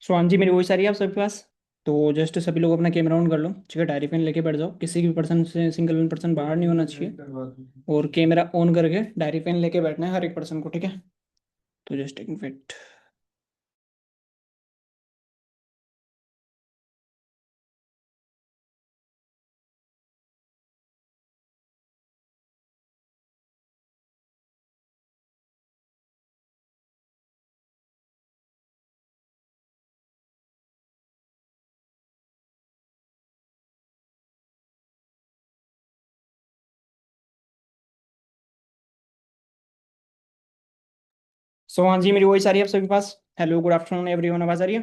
सो हाँ जी, मेरी वॉइस आ रही है आप सबके पास। तो जस्ट सभी लोग अपना कैमरा ऑन कर लो, ठीक है। डायरी पेन लेके बैठ जाओ, किसी भी पर्सन से सिंगल पर्सन बाहर नहीं होना चाहिए। और कैमरा ऑन करके डायरी पेन लेके बैठना है हर एक पर्सन को, ठीक है। तो जस्ट टेक वेट। सो हाँ जी, मेरी वॉइस आ रही है आप सबके पास। हेलो, गुड आफ्टरनून एवरीवन, आवाज़ आ रही है?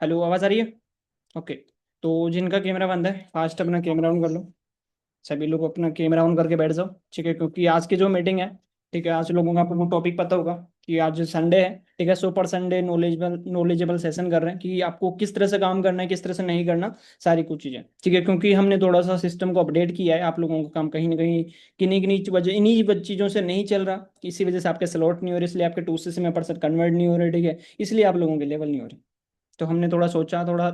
हेलो, आवाज़ आ रही है? ओके। तो जिनका कैमरा बंद है, फास्ट अपना कैमरा ऑन कर लो। सभी लोग अपना कैमरा ऑन करके बैठ जाओ, ठीक है। क्योंकि आज की जो मीटिंग है, ठीक है, आज लोगों का आपको टॉपिक पता होगा कि आज संडे है, ठीक है। सो पर संडे नॉलेजेबल सेशन कर रहे हैं कि आपको किस तरह से काम करना है, किस तरह से नहीं करना, सारी कुछ चीज़ें, ठीक है। क्योंकि हमने थोड़ा सा सिस्टम को अपडेट किया है, आप लोगों का काम कहीं ना कहीं किन्हीं किन्हीं वजह इन्हीं चीज़ों से नहीं चल रहा, इसी वजह से आपके स्लॉट नहीं हो रहे, इसलिए आपके 2 से में परसेंट कन्वर्ट नहीं हो रहे, ठीक है। इसलिए आप लोगों के लेवल नहीं हो रहे। तो हमने थोड़ा सोचा, थोड़ा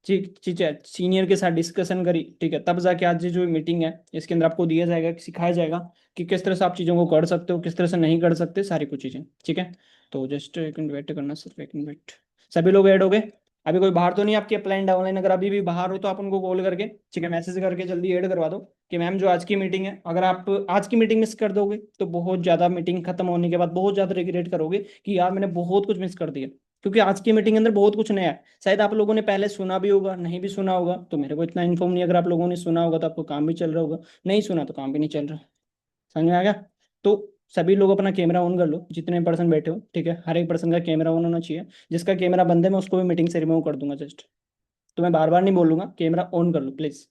चीज है, सीनियर के साथ डिस्कशन करी, ठीक है। तब जाके आज जो मीटिंग है इसके अंदर आपको दिया जाएगा, सिखाया जाएगा कि किस तरह से आप चीज़ों को कर सकते हो, किस तरह से नहीं कर सकते, सारी कुछ चीज़ें, ठीक है। तो जस्ट एक मिनट वेट करना, सिर्फ एक मिनट वेट। सभी लोग ऐड हो गए? अभी कोई बाहर तो नहीं आपके अप्लाइंड ऑनलाइन? अगर अभी भी बाहर हो तो आप उनको कॉल करके, ठीक है, मैसेज करके जल्दी ऐड करवा दो कि मैम जो आज की मीटिंग है, अगर आप आज की मीटिंग मिस कर दोगे तो बहुत ज़्यादा मीटिंग खत्म होने के बाद बहुत ज़्यादा रिग्रेट करोगे कि यार मैंने बहुत कुछ मिस कर दिया। क्योंकि आज की मीटिंग के अंदर बहुत कुछ नया है, शायद आप लोगों ने पहले सुना भी होगा, नहीं भी सुना होगा तो मेरे को इतना इन्फॉर्म नहीं। अगर आप लोगों ने सुना होगा तो आपको काम भी चल रहा होगा, नहीं सुना तो काम भी नहीं चल रहा। समझ में आ गया? तो सभी लोग अपना कैमरा ऑन कर लो, जितने पर्सन बैठे हो, ठीक है। हर एक पर्सन का कैमरा ऑन होना चाहिए। जिसका कैमरा बंद है मैं उसको भी मीटिंग से रिमूव कर दूंगा जस्ट। तो मैं बार बार नहीं बोलूंगा, कैमरा ऑन कर लो प्लीज,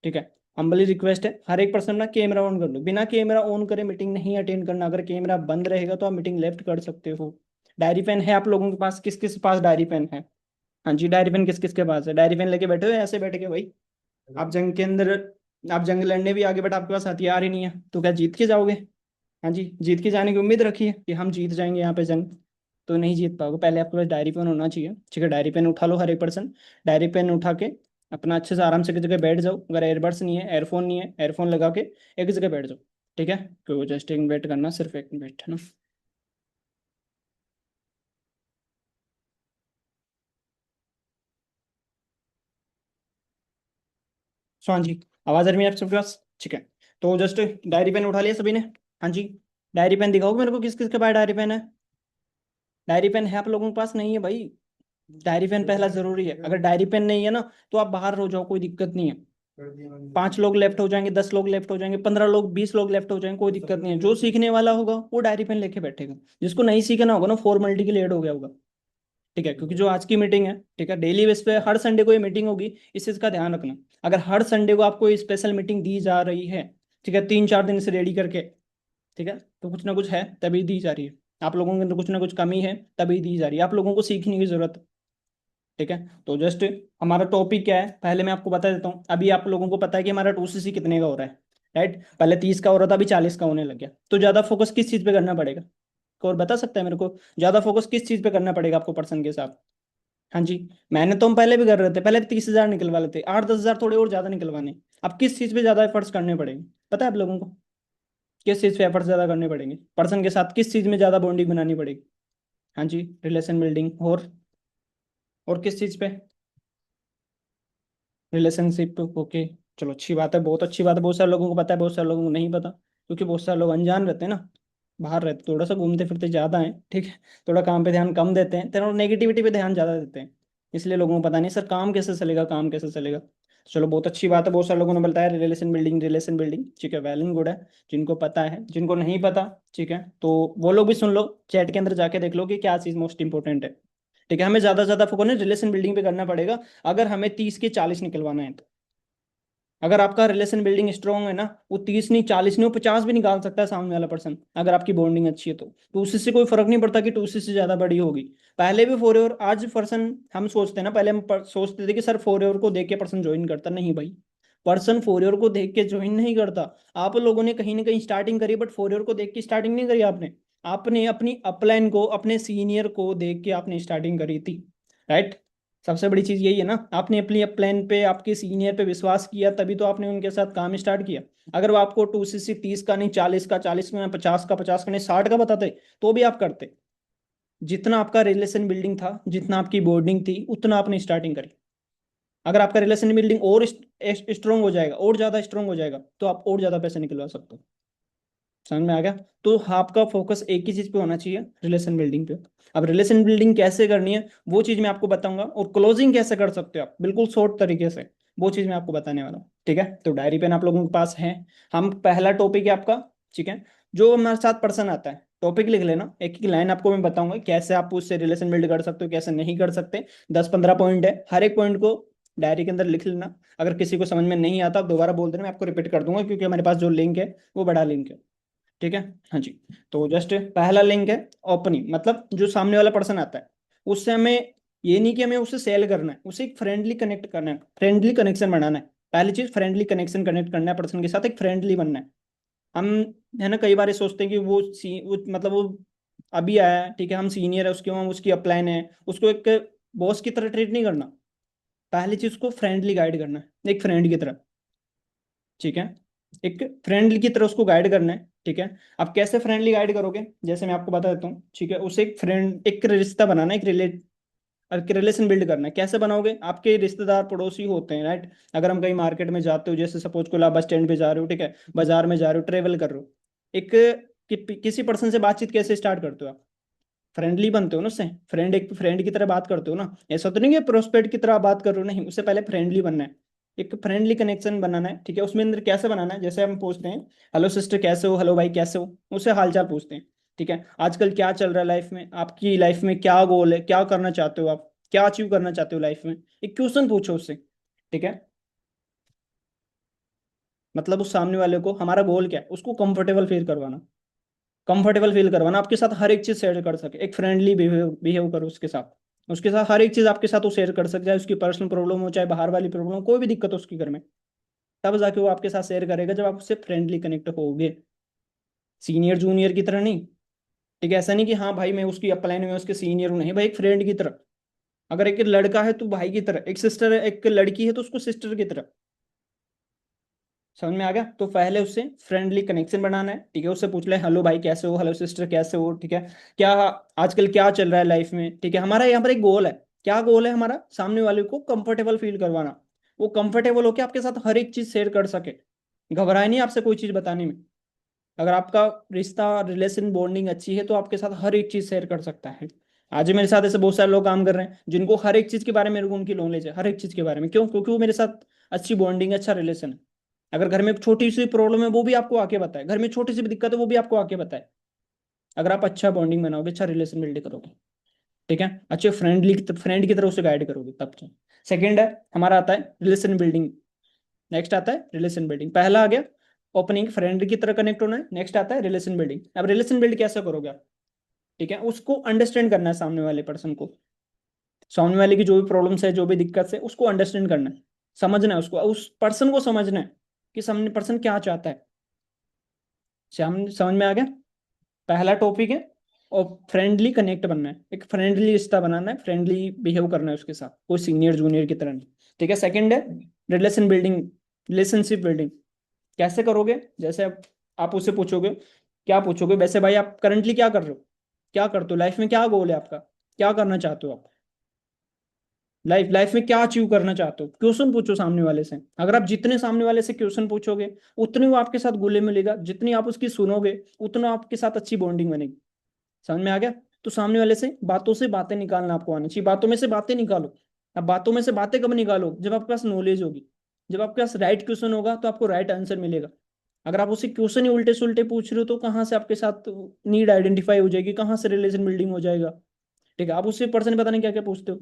ठीक है। हम्बली रिक्वेस्ट है, हर एक पर्सन ना कैमरा ऑन कर लो। बिना कैमरा ऑन करे मीटिंग नहीं अटेंड करना। अगर कैमरा बंद रहेगा तो आप मीटिंग लेफ्ट कर सकते हो। डायरी पेन है आप लोगों के पास? किस किस पास डायरी पेन है? हाँ जी, डायरी पेन किस किस के पास है? डायरी पेन लेके बैठे हो या ऐसे बैठ के भाई? आप जंग के अंदर, आप जंग लड़ने भी आगे, बट आपके पास हथियार ही नहीं है, तो क्या जीत के जाओगे? हाँ जी, जीत के जाने की उम्मीद रखी है कि हम जीत जाएंगे यहाँ पे जंग? तो नहीं जीत पाओगे। पहले आपके पास डायरी पेन होना चाहिए, ठीक है। डायरी पेन उठा लो हर एक पर्सन। डायरी पेन उठा के अपना अच्छे से आराम से एक जगह बैठ जाओ। अगर एयरबड्स नहीं है, एयरफोन नहीं है, एयरफोन लगा के एक जगह बैठ जाओ, ठीक है। तो जस्ट एक वेट करना, सिर्फ एक मिनट, है ना। सो हाँ जी, आवाज़ आ रही है आप सबके पास? ठीक है। तो जस्ट डायरी पेन उठा लिया सभी ने? हाँ जी। डायरी पेन दिखाओगे मेरे को, किस किस के पास डायरी पेन है? डायरी पेन है आप लोगों के पास? नहीं है भाई। डायरी पेन पहला जरूरी है। अगर डायरी पेन नहीं है ना तो आप बाहर हो जाओ, कोई दिक्कत नहीं है। 5 लोग लेफ्ट हो जाएंगे, 10 लोग लेफ्ट हो जाएंगे, 15 लोग, 20 लोग लेफ्ट हो जाएंगे, कोई दिक्कत नहीं है। जो सीखने वाला होगा वो डायरी पेन लेके बैठेगा। जिसको नहीं सीखना होगा ना, फॉर्मेलिटी के लिए ऐड हो गया होगा, ठीक है। क्योंकि जो आज की मीटिंग है, ठीक है, डेली बेस पे हर संडे को ये मीटिंग होगी, इस चीज का ध्यान रखना। अगर हर संडे को आपको स्पेशल मीटिंग दी जा रही है, ठीक है, 3-4 दिन से रेडी करके, ठीक है, तो कुछ ना कुछ है तभी दी जा रही है। आप लोगों के अंदर कुछ ना कुछ कमी है तभी दी जा रही है। आप लोगों को सीखने की जरूरत है, ठीक है। तो जस्ट हमारा टॉपिक क्या है पहले मैं आपको बता देता हूँ। अभी आप लोगों को पता है कि हमारा 2cc कितने का हो रहा है, राइट? पहले 30 का हो रहा था, अभी 40 का होने लग गया। तो ज्यादा फोकस किस चीज पे करना पड़ेगा? और बता सकता है मेरे को, ज्यादा फोकस किस चीज पे करना पड़ेगा आपको पर्सन के साथ? हाँ जी। मैंने तो हम पहले भी कर रहे थे, पहले 30,000 निकलवा लेते, 8-10 हजार थोड़े और ज्यादा निकलवाने। अब किस चीज पे ज्यादा एफर्ट्स करने पड़ेंगे पता है आप लोगों को? किस चीज पे एफर्ट्स ज्यादा करने पड़ेंगे पर्सन के साथ? किस चीज में ज्यादा बॉन्डिंग बनानी पड़ेगी? हाँ जी, रिलेशन बिल्डिंग। और किस चीज पे? Relationship, okay. चलो अच्छी बात है, बहुत अच्छी बात है। बहुत सारे लोगों को पता है, बहुत सारे लोगों को नहीं पता, क्योंकि बहुत सारे लोग अनजान रहते हैं ना, बाहर रहते, थोड़ा सा घूमते फिरते ज्यादा हैं, ठीक है। थोड़ा काम पे ध्यान कम देते हैं, तेरा नेगेटिविटी पे ध्यान ज्यादा देते हैं। इसलिए लोगों को पता नहीं सर काम कैसे चलेगा, काम कैसे चलेगा। चलो बहुत अच्छी बात है, बहुत सारे लोगों ने बताया रिलेशन बिल्डिंग, रिलेशन बिल्डिंग, ठीक है, वेल एंड गुड है। जिनको पता है, जिनको नहीं पता, ठीक है, तो वो लोग भी सुन लो, चैट के अंदर जाके देख लो कि क्या चीज़ मोस्ट इंपॉर्टेंट है, ठीक है। हमें ज्यादा से ज्यादा फोकस रिलेशन बिल्डिंग पे करना पड़ेगा, अगर हमें 30 के 40 निकलवाना है तो। अगर आपका रिलेशन बिल्डिंग स्ट्रांग है ना, वो 30 नहीं, 40 नहीं, वो 50 भी निकाल सकता है सामने वाला पर्सन, अगर आपकी बॉन्डिंग अच्छी है तो उससे कोई फर्क नहीं पड़ता कि 2C से ज्यादा बड़ी होगी। पहले भी 4 ईयर, आज पर्सन, हम सोचते हैं ना, पहले हम सोचते थे कि सर 4 ईयर को देख के पर्सन ज्वाइन करता, नहीं भाई। पर्सन 4 ईयर को देख के ज्वाइन नहीं करता। आप लोगों ने कहीं ना कहीं स्टार्टिंग करी, बट 4 ईयर को देख के स्टार्टिंग नहीं करी आपने। आपने अपनी अपलाइन को, अपने सीनियर को देख के आपने स्टार्टिंग करी थी। राइट। सबसे बड़ी चीज यही है ना, आपने अपनी प्लान पे, आपके सीनियर पे विश्वास किया, तभी तो आपने उनके साथ काम स्टार्ट किया। अगर वो आपको 2cc 30 का नहीं, 40 का 40 का, 50 का 50 का नहीं, 60 का बताते, तो भी आप करते। जितना आपका रिलेशन बिल्डिंग था, जितना आपकी बॉन्डिंग थी, उतना आपने स्टार्टिंग करी। अगर आपका रिलेशन बिल्डिंग और स्ट्रोंग हो जाएगा, और ज्यादा स्ट्रोंग हो जाएगा, तो आप और ज्यादा पैसे निकलवा सकते हो। समझ में आ गया? तो आपका फोकस एक ही चीज पे होना चाहिए, रिलेशन बिल्डिंग पे। अब रिलेशन बिल्डिंग कैसे करनी है वो चीज मैं आपको बताऊंगा, और क्लोजिंग कैसे कर सकते हो आप बिल्कुल शॉर्ट तरीके से, वो चीज मैं आपको बताने वाला हूँ। ठीक है, तो डायरी पेन आप लोगों के पास है। हम पहला टॉपिक है आपका, ठीक है, जो हमारे साथ पर्सन आता है, टॉपिक लिख लेना, एक एक लाइन आपको मैं बताऊंगा कैसे आप उससे रिलेशन बिल्ड कर सकते हो, कैसे नहीं कर सकते। 10-15 पॉइंट है, हर एक पॉइंट को डायरी के अंदर लिख लेना। अगर किसी को समझ में नहीं आता आप दोबारा बोल देना, मैं आपको रिपीट कर दूंगा, क्योंकि हमारे पास जो लिंक है वो बड़ा लिंक है। ठीक है। हाँ जी। तो जस्ट पहला लिंक है ओपनिंग, मतलब जो सामने वाला पर्सन आता है उससे हमें, ये नहीं कि हमें उसे सेल करना है, उसे एक फ्रेंडली कनेक्ट करना है, फ्रेंडली कनेक्शन बनाना है। पहली चीज फ्रेंडली कनेक्शन कनेक्ट करना है, पर्सन के साथ एक फ्रेंडली बनना है। हम, है ना, कई बार ये सोचते हैं कि वो मतलब वो अभी आया है, ठीक है, हम सीनियर है उसके, हम उसकी अपलाइन है, उसको एक बॉस की तरह ट्रीट नहीं करना। पहली चीज उसको फ्रेंडली गाइड करना है, एक फ्रेंड की तरह। ठीक है, एक फ्रेंड की तरह उसको गाइड करना है। ठीक है। आप कैसे फ्रेंडली गाइड करोगे, जैसे मैं आपको बता देता हूँ। ठीक है, उसे एक फ्रेंड, एक रिश्ता बनाना है, एक रिलेशन बिल्ड करना है। कैसे बनाओगे, आपके रिश्तेदार पड़ोसी होते हैं, राइट। अगर हम कहीं मार्केट में जाते हो, जैसे सपोज को आप बस स्टैंड पे जा रहे हो, ठीक है, बाजार में जा रहे हो, ट्रेवल कर रहे हो, एक किसी पर्सन से बातचीत कैसे स्टार्ट करते हो आप? फ्रेंडली बनते हो ना उससे, फ्रेंड, एक फ्रेंड की तरह बात करते हो ना। ऐसा तो नहीं कि प्रोस्पेक्ट की तरह बात कर रहे हो, नहीं, उससे पहले फ्रेंडली बनना है, एक फ्रेंडली कनेक्शन बनाना है। ठीक है, उसमें अंदर कैसे बनाना है, जैसे हम पूछते हैं, हेलो सिस्टर कैसे हो, हेलो भाई कैसे हो, उससे हालचाल पूछते हैं। ठीक है, आजकल क्या चल रहा है लाइफ में, आपकी लाइफ में क्या गोल है, क्या करना चाहते हो आप, क्या अचीव करना चाहते हो लाइफ में, एक क्वेश्चन पूछो उससे। ठीक है, मतलब उस सामने वाले को हमारा गोल क्या है, उसको कंफर्टेबल फील करवाना, कंफर्टेबल फील करवाना, आपके साथ हर एक चीज शेयर कर सके, एक फ्रेंडली बिहेव बिहेव करो उसके साथ, उसके साथ हर एक चीज आपके साथ वो शेयर कर सके, चाहे उसकी पर्सनल प्रॉब्लम हो, चाहे बाहर वाली प्रॉब्लम हो, कोई भी दिक्कत हो उसके घर में, तब जाके वो आपके साथ शेयर करेगा, जब आप उससे फ्रेंडली कनेक्ट होगे, सीनियर जूनियर की तरह नहीं। ठीक है, ऐसा नहीं कि हाँ भाई मैं उसकी अपलाइन में उसके सीनियर हूँ, नहीं भाई, एक फ्रेंड की तरह। अगर एक लड़का है तो भाई की तरह, एक सिस्टर है, एक लड़की है तो उसको सिस्टर की तरह। समझ में आ गया? तो पहले उससे फ्रेंडली कनेक्शन बनाना है। ठीक है, उससे पूछ ले, हेलो भाई कैसे हो, हेलो सिस्टर कैसे हो, ठीक है, क्या आजकल क्या चल रहा है लाइफ में। ठीक है, हमारा यहाँ पर एक गोल है, क्या गोल है हमारा, सामने वाले को कंफर्टेबल फील करवाना, वो कंफर्टेबल होकर आपके साथ हर एक चीज शेयर कर सके, घबराए नहीं आपसे कोई चीज बताने में। अगर आपका रिश्ता, रिलेशन बॉन्डिंग अच्छी है, तो आपके साथ हर एक चीज शेयर कर सकता है। आज मेरे साथ ऐसे बहुत सारे लोग काम कर रहे हैं, जिनको हर एक चीज के बारे में, मेरे को उनकी नॉलेज है हर एक चीज के बारे में। क्यों? क्योंकि वो मेरे साथ अच्छी बॉन्डिंग, अच्छा रिलेशन है। अगर घर में छोटी सी प्रॉब्लम है, वो भी आपको आके बताए, घर में छोटी सी भी दिक्कत है, वो भी आपको आके बताए। अगर आप अच्छा बॉन्डिंग बनाओगे, अच्छा रिलेशन बिल्ड करोगे, ठीक है, अच्छे फ्रेंड की तरह उसे गाइड करोगे, तब तो। सेकेंड है हमारा, आता है रिलेशन बिल्डिंग। नेक्स्ट आता है रिलेशन बिल्डिंग, पहला आ गया ओपनिंग, फ्रेंड की तरह कनेक्ट होना है। नेक्स्ट आता है रिलेशन बिल्डिंग। अब रिलेशन बिल्ड कैसे करोगे आप? ठीक है, उसको अंडरस्टैंड करना है, सामने वाले पर्सन को, सामने वाले की जो भी प्रॉब्लम्स है, जो भी दिक्कत है, उसको अंडरस्टैंड करना है, समझना है उसको, उस पर्सन को समझना है कि सामने पर्सन क्या चाहता है। समझ में आ गया? पहला टॉपिक है, और फ्रेंडली कनेक्ट बनना है, एक फ्रेंडली रिश्ता बनाना है, फ्रेंडली बिहेव करना है उसके साथ, कोई सीनियर जूनियर की तरह नहीं। ठीक है, सेकंड है रिलेशन बिल्डिंग, रिलेशनशिप बिल्डिंग। कैसे करोगे, जैसे आप उससे पूछोगे, क्या पूछोगे, वैसे भाई आप करंटली क्या कर रहे हो, क्या करते हो लाइफ में, क्या गोल है आपका, क्या करना चाहते हो आप, लाइफ लाइफ में क्या अचीव करना चाहते हो, क्वेश्चन पूछो सामने वाले से। अगर आप जितने सामने वाले से क्वेश्चन पूछोगे, उतने वो आपके साथ घुले मिलेगा, जितनी आप उसकी सुनोगे, उतना आपके साथ अच्छी बॉन्डिंग बनेगी। समझ में आ गया? तो सामने वाले से बातें निकालना आपको आना चाहिए, बातों में से बातें निकालो। अब बातों में से बातें कब निकालो, जब आपके पास नॉलेज होगी, जब आपके पास राइट क्वेश्चन होगा, तो आपको राइट आंसर मिलेगा। अगर आप उससे क्वेश्चन ही उल्टे सुलटे पूछ रहे हो, तो कहाँ से आपके साथ नीड आइडेंटिफाई हो जाएगी, कहाँ से रिलेशन बिल्डिंग हो जाएगा। ठीक है, आप उससे पर्सन पता नहीं क्या क्या पूछते हो,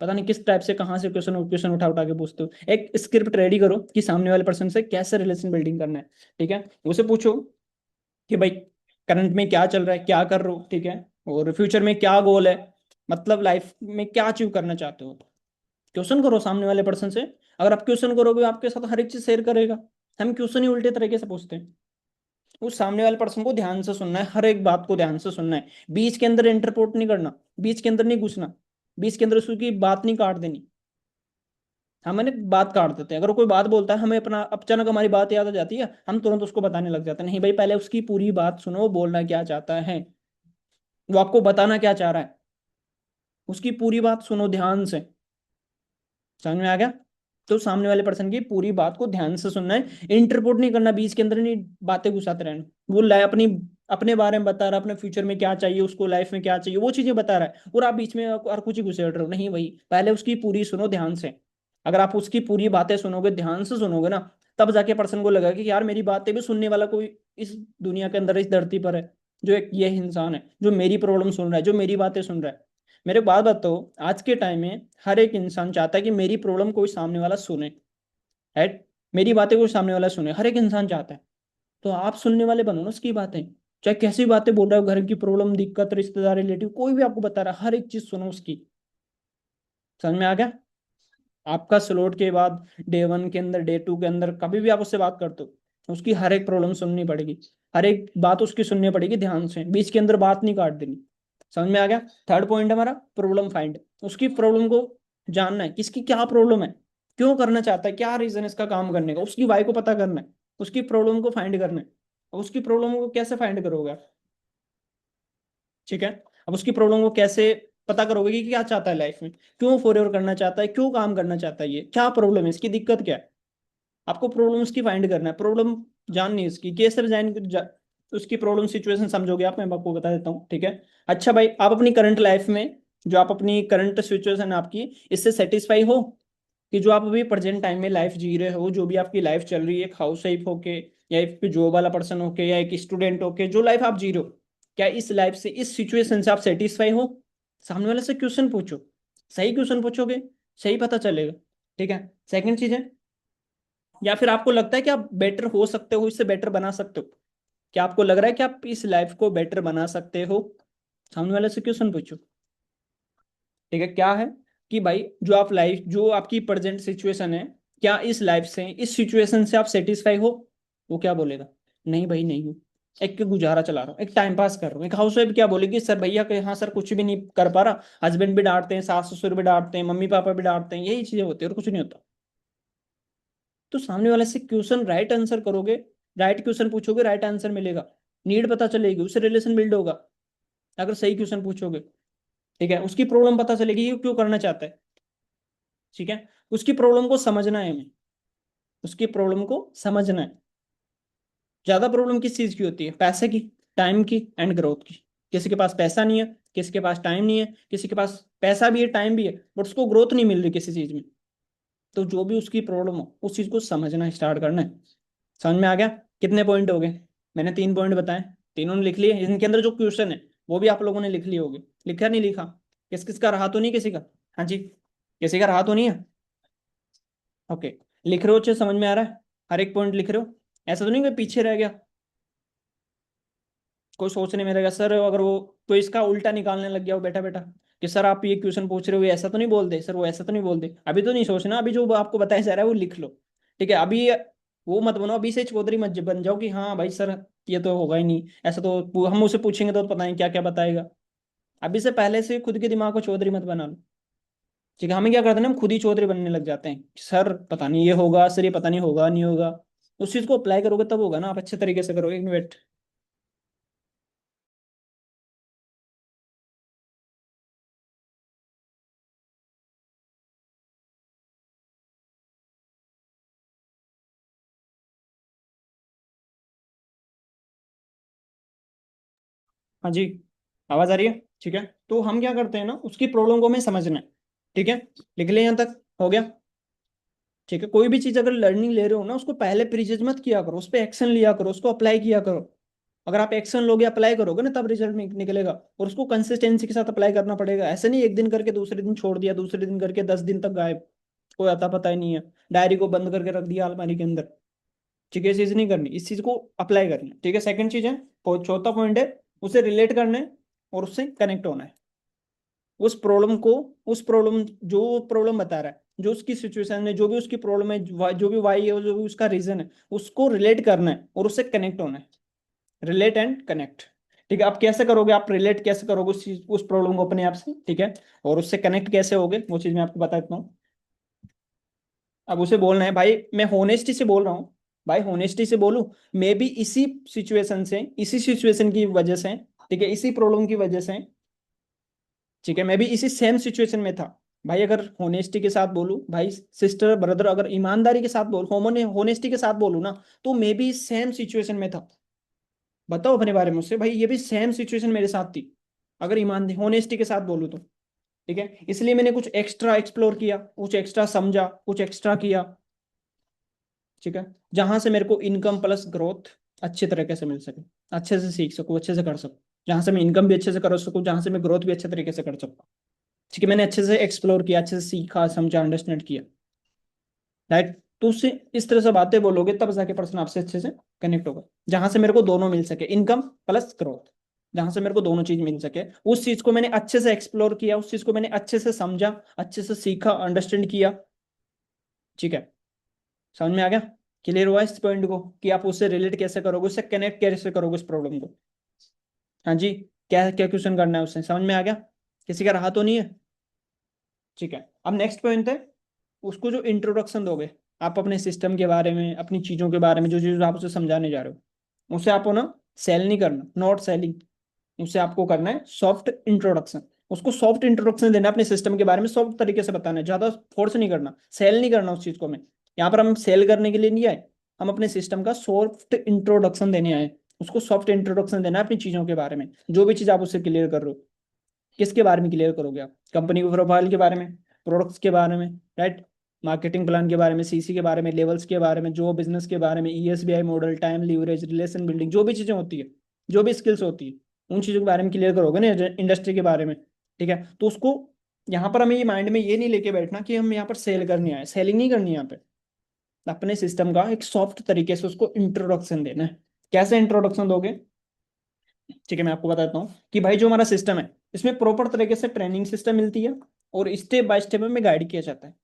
पता नहीं किस टाइप से, कहाँ से क्वेश्चन क्वेश्चन उठा उठा के पूछते हो। एक स्क्रिप्ट रेडी करो कि सामने वाले पर्सन से कैसे रिलेशन बिल्डिंग करना है। ठीक है, उसे पूछो कि भाई करंट में क्या चल रहा है, क्या कर रहे हो, ठीक है, और फ्यूचर में क्या गोल है, मतलब लाइफ में क्या अचीव करना चाहते हो। क्वेश्चन करो सामने वाले पर्सन से। अगर आप क्वेश्चन करोगे, आपके साथ हर एक चीज शेयर करेगा। हम क्वेश्चन ही उल्टे तरीके से पूछते हैं। उस सामने वाले पर्सन को ध्यान से सुनना है, हर एक बात को ध्यान से सुनना है, बीच के अंदर इंटरपोर्ट नहीं करना, बीच के अंदर नहीं घुसना। बीच के अंदर उसकी बात नहीं काट देनी। हम मैंने बात काट देते हैं, अगर कोई बात बोलता है हमें अपना अचानक हमारी बात याद आ जाती है, हम तुरंत उसको बताने लग जाते हैं। नहीं भाई, पहले उसकी पूरी बात सुनो, वो बोलना क्या चाहता है, वो आपको बताना क्या चाह रहा है, उसकी पूरी बात सुनो ध्यान से। समझ में आ गया? तो सामने वाले पर्सन की पूरी बात को ध्यान से सुनना है, इंटरपोर्ट नहीं करना, बीच के अंदर नहीं बातें घुसाते रहना। वो अपनी अपने बारे में बता रहा है, अपने फ्यूचर में क्या चाहिए उसको, लाइफ में क्या चाहिए, वो चीजें बता रहा है, और आप बीच में और कुछ ही घुसेड़ रहे हो। नहीं भाई, पहले उसकी पूरी सुनो ध्यान से। अगर आप उसकी पूरी बातें सुनोगे, ध्यान से सुनोगे ना, तब जाके पर्सन को लगेगा कि यार मेरी बातें भी सुनने वाला कोई इस दुनिया के अंदर, इस धरती पर है, जो एक ये इंसान है जो मेरी प्रॉब्लम सुन रहा है, जो मेरी बातें सुन रहा है। मेरे को बात बताओ, आज के टाइम में हर एक इंसान चाहता है कि मेरी प्रॉब्लम कोई सामने वाला सुने, राइट? मेरी बातें कोई सामने वाला सुने, हर एक इंसान चाहता है। तो आप सुनने वाले बनो ना उसकी बातें, चाहे कैसी बातें बोल रहा हो, घर की प्रॉब्लम, दिक्कत, रिश्तेदार, रिलेटिव, कोई भी आपको बता रहा है, हर एक चीज सुनो उसकी। समझ में आ गया? आपका स्लॉट के बाद डे 1 के अंदर, डे 2 के अंदर, कभी भी आप उससे बात करते हो, उसकी हर एक प्रॉब्लम सुननी पड़ेगी, हर एक बात उसकी सुननी पड़ेगी ध्यान से, बीच के अंदर बात नहीं काट देनी। समझ में आ गया? थर्ड पॉइंट है हमारा प्रॉब्लम फाइंड। उसकी प्रॉब्लम को जानना है, किसकी क्या प्रॉब्लम है, क्यों करना चाहता है, क्या रीजन है इसका काम करने का, उसकी वाई को पता करना है, उसकी प्रॉब्लम को फाइंड करना है। और उसकी प्रॉब्लम को कैसे फाइंड करोगे आप? ठीक है, अब उसकी प्रॉब्लम को कैसे पता करोगे कि क्या चाहता है लाइफ में, क्यों फॉरएवर करना चाहता है, क्यों काम करना चाहता है, ये क्या प्रॉब्लम है, इसकी दिक्कत क्या है। आपको प्रॉब्लम उसकी फाइंड करना है, प्रॉब्लम जाननी है इसकी, कैसे उसकी प्रॉब्लम सिचुएशन समझोगे आप, मैं आपको बता देता हूँ। ठीक है, अच्छा भाई, आप अपनी करंट लाइफ में, जो आप अपनी करंट सिचुएशन है आपकी, इससे सेटिस्फाई हो, कि जो आप अभी प्रेजेंट टाइम में लाइफ जी रहे हो, जो भी आपकी लाइफ चल रही है, एक हाउस वाइफ होके, या एक जॉब वाला पर्सन होके, या एक स्टूडेंट होके, जो लाइफ आप जी रहे हो, क्या इस लाइफ से, इस सिचुएशन से आप सेटिस्फाई हो? सामने वाले से क्वेश्चन पूछो, सही क्वेश्चन पूछोगे, सही पता चलेगा। ठीक है, सेकंड चीज है, या फिर आपको लगता है कि आप बेटर हो सकते हो, इससे बेटर बना सकते हो, क्या आपको लग रहा है कि आप इस लाइफ को बेटर बना सकते हो? सामने वाले से क्वेश्चन पूछो। ठीक है, क्या है कि भाई, जो आप लाइफ, जो आपकी प्रेजेंट सिचुएशन है, क्या इस लाइफ से, इस सिचुएशन से आप सेटिस्फाई हो? वो क्या बोलेगा? नहीं भाई, नहीं हूँ, एक गुजारा चला रहा हूँ, एक टाइम पास कर रहा हूँ। एक हाउस वाइफ क्या बोलेगी? सर भैया के, हाँ सर, कुछ भी नहीं कर पा रहा, हस्बैंड भी डांटते हैं, सास ससुर भी डांटते हैं, मम्मी पापा भी डांटते हैं, यही चीजें होती है और कुछ नहीं होता। तो सामने वाले से क्वेश्चन राइट आंसर करोगे, राइट क्वेश्चन पूछोगे, राइट आंसर मिलेगा, नीड पता चलेगी, उससे रिलेशन बिल्ड होगा। अगर सही क्वेश्चन पूछोगे, ठीक है, उसकी प्रॉब्लम पता चलेगी कि वो क्यों करना चाहता है। ठीक है, उसकी प्रॉब्लम को समझना है हमें, उसकी प्रॉब्लम को समझना है। ज्यादा प्रॉब्लम किस चीज की होती है? पैसे की, टाइम की, एंड ग्रोथ की। किसी के पास पैसा नहीं है, किसी के पास टाइम नहीं है, किसी के पास पैसा भी है, टाइम भी है, बट उसको ग्रोथ नहीं मिल रही किसी चीज में। तो जो भी उसकी प्रॉब्लम हो, उस चीज को समझना स्टार्ट करना है। समझ में आ गया? कितने पॉइंट हो गए? मैंने 3 पॉइंट बताए, तीनों ने लिख लिए। इनके अंदर जो क्वेश्चन है वो भी आप लोगों ने लिख लिए होंगे। लिखा नहीं लिखा? किस किस का रहा तो नहीं किसी का? हाँ जी, किसी का रहा तो नहीं है? ओके, लिख रहे हो? अच्छे समझ में आ रहा है? हर एक पॉइंट लिख रहे हो? ऐसा तो नहीं कि पीछे रह गया, कोई सोचने में रहेगा सर, अगर वो कोई इसका उल्टा निकालने लग गया हो बैठा बैठा, कि सर आप ये क्वेश्चन पूछ रहे हो, ये ऐसा तो नहीं बोल दे सर, वो ऐसा तो नहीं बोल दे। अभी तो नहीं सोचना, अभी जो आपको बताया जा रहा है वो लिख लो। ठीक है, अभी वो मत बनो, अभी से चौधरी मत बन जाओ कि हाँ भाई सर, ये तो होगा ही नहीं, ऐसा तो हम उसे पूछेंगे तो पता नहीं क्या क्या बताएगा। अभी से पहले से खुद के दिमाग को चौधरी मत बना लो। ठीक है, हमें क्या करते हैं, हम खुद ही चौधरी बनने लग जाते हैं, सर पता नहीं ये होगा, सर ये पता नहीं होगा नहीं होगा। उस चीज को अप्लाई करोगे तब होगा ना, आप अच्छे तरीके से करोगे। इन्वेट। हाँ जी, आवाज आ रही है? ठीक है, तो हम क्या करते हैं ना, उसकी प्रॉब्लम को हमें समझना है। ठीक है, लिख ले यहाँ तक? हो गया? ठीक है, कोई भी चीज अगर लर्निंग ले रहे हो ना, उसको पहले प्रीजज मत किया करो, उस पर एक्शन लिया करो, उसको अप्लाई किया करो। अगर आप एक्शन लोगे, अप्लाई करोगे ना, तब रिजल्ट निकलेगा। और उसको कंसिस्टेंसी के साथ अप्लाई करना पड़ेगा, ऐसे नहीं एक दिन करके दूसरे दिन छोड़ दिया, दूसरे दिन करके 10 दिन तक गायब, कोई आता पता ही नहीं है, डायरी को बंद करके रख दिया अलमारी के अंदर। ठीक है, ये चीज नहीं करनी, इस चीज को अप्लाई करना है। ठीक है, सेकंड चीज है, चौथा पॉइंट है, उसे रिलेट करना है और उससे कनेक्ट होना है। उस प्रॉब्लम को, उस प्रॉब्लम, जो प्रॉब्लम बता रहा है, जो उसकी सिचुएशन है, जो भी उसकी प्रॉब्लम है, जो भी वाई है, जो भी उसका रीजन है, उसको रिलेट करना है और उससे कनेक्ट होना है। Relate and connect. ठीक है, आप कैसे करोगे, आप रिलेट कैसे करोगे उस प्रॉब्लम को अपने आप से, ठीक है, और उससे कनेक्ट कैसे होगे वो चीज मैं आपको बता देता हूँ। अब उसे बोलना है भाई मैं होनेस्टी से बोल रहा हूँ, भाई होनेस्टी से बोलूँ, मैं भी इसी सिचुएशन से, इसी सिचुएशन की वजह से, ठीक है, इसी प्रॉब्लम की वजह से, ठीक है, मैं भी इसी सेम सिचुएशन में था। भाई अगर होनेस्टी के साथ बोलूं, भाई सिस्टर ब्रदर, अगर ईमानदारी के साथ बोल, होनेस्टी के साथ बोलूं ना, तो मैं भी सेम सिचुएशन में था। बताओ अपने बारे में मुझसे, भाई ये भी सेम सिचुएशन मेरे साथ थी, अगर ईमान होनेस्टी के साथ बोलूं तो। ठीक है, इसलिए मैंने कुछ एक्स्ट्रा एक्सप्लोर किया, कुछ एक्स्ट्रा समझा, कुछ एक्स्ट्रा किया, ठीक है, जहां से मेरे को इनकम प्लस ग्रोथ अच्छे तरीके से मिल सके, अच्छे से सीख सकूं, अच्छे से कर सकूं, जहां से मैं इनकम भी अच्छे से कर सकूं, जहां से मैं ग्रोथ भी अच्छे तरीके से कर सकूं। ठीक है, मैंने अच्छे से एक्सप्लोर किया, अच्छे से सीखा, समझा, अंडरस्टैंड किया, राइट। तो उससे इस तरह से बातें बोलोगे तब जाके पर्सन आपसे अच्छे से कनेक्ट होगा, जहां से मेरे को दोनों मिल सके, इनकम प्लस ग्रोथ, जहां से मेरे को दोनों चीज मिल सके, उस चीज को मैंने अच्छे से एक्सप्लोर किया, उस चीज को मैंने अच्छे से समझा, अच्छे से सीखा, अंडरस्टैंड किया। ठीक है, समझ में आ गया, क्लियर हुआ इस पॉइंट को कि आप उससे रिलेट कैसे करोगे, उससे कनेक्ट कैसे करोगे उस प्रॉब्लम को। हाँ जी, क्या क्या क्वेश्चन करना है उससे, समझ में आ गया, किसी का रहा तो नहीं है। ठीक है, अब नेक्स्ट पॉइंट है, उसको जो इंट्रोडक्शन दोगे आप अपने सिस्टम के बारे में, अपनी चीज़ों के बारे में, जो चीज़ आप उसे समझाने जा रहे हो, उसे आपको ना सेल नहीं करना, नॉट सेलिंग, उसे आपको करना है सॉफ्ट इंट्रोडक्शन। उसको सॉफ्ट इंट्रोडक्शन देना है अपने सिस्टम के बारे में, सॉफ्ट तरीके से बताना है, ज़्यादा फोर्स नहीं करना, सेल नहीं करना उस चीज़ को। मैं यहाँ पर हम सेल करने के लिए नहीं आए, हम अपने सिस्टम का सॉफ्ट इंट्रोडक्शन देने आए। उसको सॉफ्ट इंट्रोडक्शन देना है अपनी चीज़ों के बारे में, जो भी चीज़ आप उससे क्लियर कर रहे हो। किसके बारे में क्लियर करोगे आप, कंपनी की प्रोफाइल के बारे में, प्रोडक्ट्स के बारे में, राइट, मार्केटिंग प्लान के बारे में, सीसी के बारे में, लेवल्स के बारे में, जो बिजनेस के बारे में, ESBI model, time leverage, relation building, जो भी चीजें होती है, जो भी स्किल्स होती है, उन चीजों के बारे में क्लियर करोगे ना, इंडस्ट्री के बारे में। ठीक है, तो उसको यहाँ पर हमें ये माइंड में ये नहीं लेके बैठना कि हम यहाँ पर सेल करने आए, सेलिंग नहीं करनी यहाँ पे। अपने सिस्टम का एक सॉफ्ट तरीके से उसको इंट्रोडक्शन देना है। कैसे इंट्रोडक्शन दोगे, ठीक है, मैं आपको बताता हूँ कि भाई जो हमारा सिस्टम है, इसमें प्रॉपर तरीके से ट्रेनिंग सिस्टम मिलती है, और स्टेप बाय स्टेप में गाइड किया जाता है।